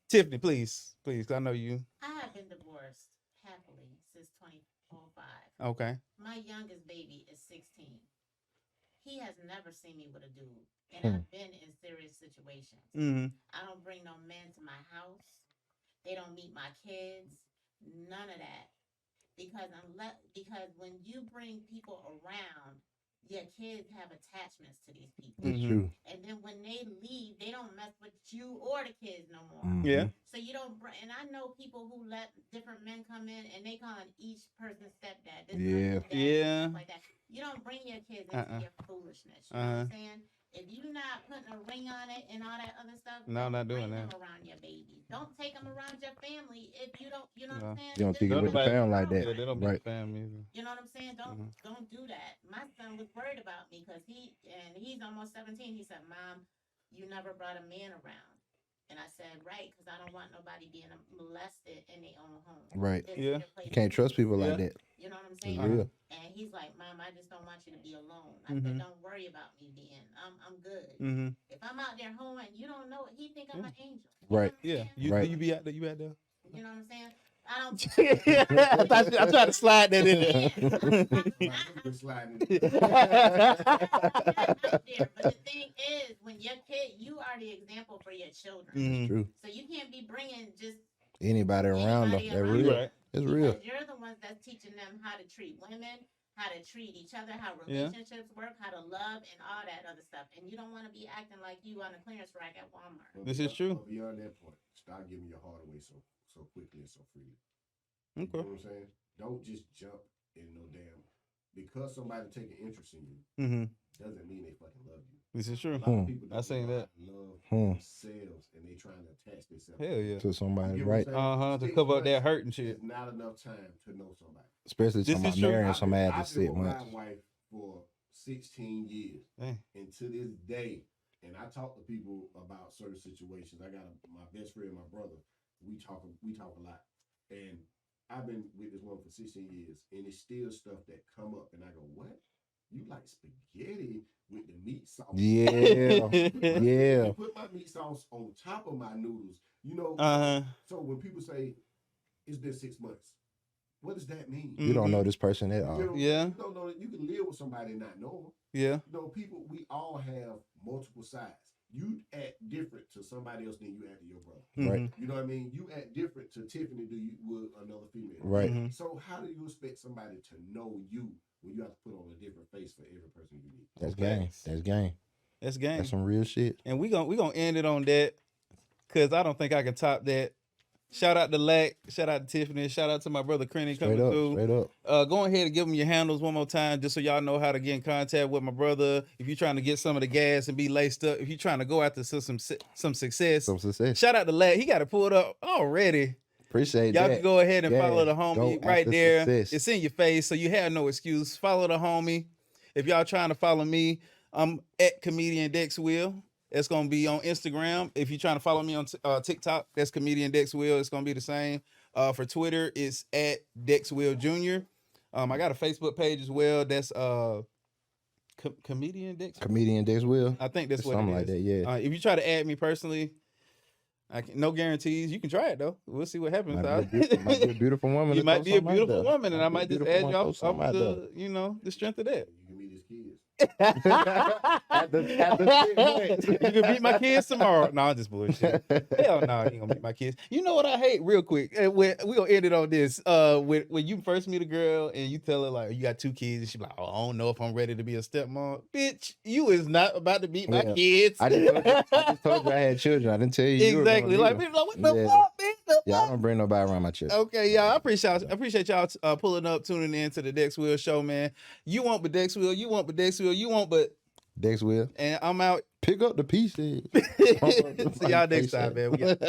Tiffany, please, cause I know you. I have been divorced happily since 2005. Okay. My youngest baby is 16. He has never seen me with a dude, and I've been in serious situations. I don't bring no men to my house. They don't meet my kids. None of that, because when you bring people around, your kids have attachments to these people. That's true. And then when they leave, they don't mess with you or the kids no more. Yeah. So you don't bring. And I know people who let different men come in and they calling each person stepdad. This Yeah. dad, stuff like that. You don't bring your kids into your foolishness. You know what I'm saying? If you're not putting a ring on it and all that other stuff, No, I'm not doing bring that. them around your baby. Don't take them around your family if you don't. You know what No. I'm saying? You don't kick it Don't with the nobody- fam like Yeah, that. they don't be Right. fam either. You know what I'm saying? Don't do that. My son was worried about me because he's almost 17. He said, "Mom, you never brought a man around." And I said, "Right, because I don't want nobody being molested in their own home." Right. This is Yeah. your You place can't of trust peace. people like Yeah. that. You know what I'm It's saying? real. And he's like, "Mom, I just don't want you to be alone." I said, "Don't worry about me being. I'm good. Mm-hmm. If I'm out there home and you don't know it, he think I'm an angel." Right. Yeah. Right. You be out there? You out there? You know what I'm saying? I don't. I tried to slide that in there. Somebody been sliding it. Out there. But the thing is, when your kid, you are the example for your children. Mhm. True. So you can't be bringing just Anybody around them. anybody That around real. Right. It's because real. you're the ones that's teaching them how to treat women, how to treat each other, how Yeah. relationships work, how to love, and all that other stuff. And you don't want to be acting like you on a clearance rack at Walmart. But This is true. But beyond that point, stop giving your heart away so quickly and so freely. You Okay. know what I'm saying? Don't just jump in no damn. Because somebody take an interest in you Mm-hmm. doesn't mean they fucking love you. This is A true. lot of people I don't seen know that. how to love themselves and they trying to attach themselves. Hell yeah. To somebody, You get what I'm right? saying? To 6 cover up that months hurt and shit. is not enough time to know somebody. Especially This talking is about true. marrying I've somebody been after 6 with my months. wife for 16 years. Dang. And to this day, and I talk to people about certain situations. I got my best friend, my brother. We talk a lot. And I've been with this woman for 16 years, and it's still stuff that come up, and I go, "What? You like spaghetti with the meat sauce?" Yeah. Yeah. You put my meat sauce on top of my noodles. You know. So when people say it's been 6 months, what does that mean? You don't know this person at You all. know, Yeah. You don't know that you can live with somebody and not know them. Yeah. You know, people, we all have multiple sides. You act different to somebody else than you act to your brother. Right. You know what I mean? You act different to Tiffany than you would another female. Right. Mhm. So how do you expect somebody to know you when you have to put on a different face for every person you meet? That's game. That's game. That's game. That's some real shit. And we gonna end it on that, cause I don't think I can top that. Shout out to Lack, shout out to Tiffany, shout out to my brother Crenny coming Straight up. through. Straight up. Go ahead and give them your handles one more time, just so y'all know how to get in contact with my brother. If you're trying to get some of the gas and be laced up, if you're trying to go after some success, Some success. shout out to Lack. He got it pulled up already. Appreciate Y'all that. can go ahead and Yeah, follow the go homie right after there. success. It's in your face, so you have no excuse. Follow the homie. If y'all trying to follow me, I'm at Comedian Dex Will. It's gonna be on Instagram. If you're trying to follow me on TikTok, that's Comedian Dex Will. It's gonna be the same. For Twitter, it's at Dex Will Jr. I got a Facebook page as well. That's Comedian Dex. Comedian Dex Will. I think that's what Something it like is. that, yeah. If you try to add me personally, no guarantees. You can try it though. We'll see what happens. Might be a beautiful woman. You to might throw be a something out beautiful there. woman, and I might be a just beautiful add you one, off throw something out to the strength of that. You can meet his kids. After 6 months. You can meet my kids tomorrow. No, I'm just bullshit. Hell no, you ain't gonna meet my kids. You know what I hate real quick? We gonna end it on this. When you first meet a girl and you tell her like you got 2 kids, and she be like, "Oh, I don't know if I'm ready to be a stepmom." Bitch, you is not about to meet my Yeah. kids. I just told you I had children. I didn't tell you. You were gonna Exactly. meet Like, them. bitch, like, what the Yeah. fuck, bitch? The Yeah, I fuck? don't bring nobody around my children. Okay, y'all. I appreciate y'all pulling up, tuning in to the Dex Will show, man. You want but Dex Will, you want but Dex Will, you want but, Dex Will. and I'm out. Pick up the pieces. See y'all next time, man. We got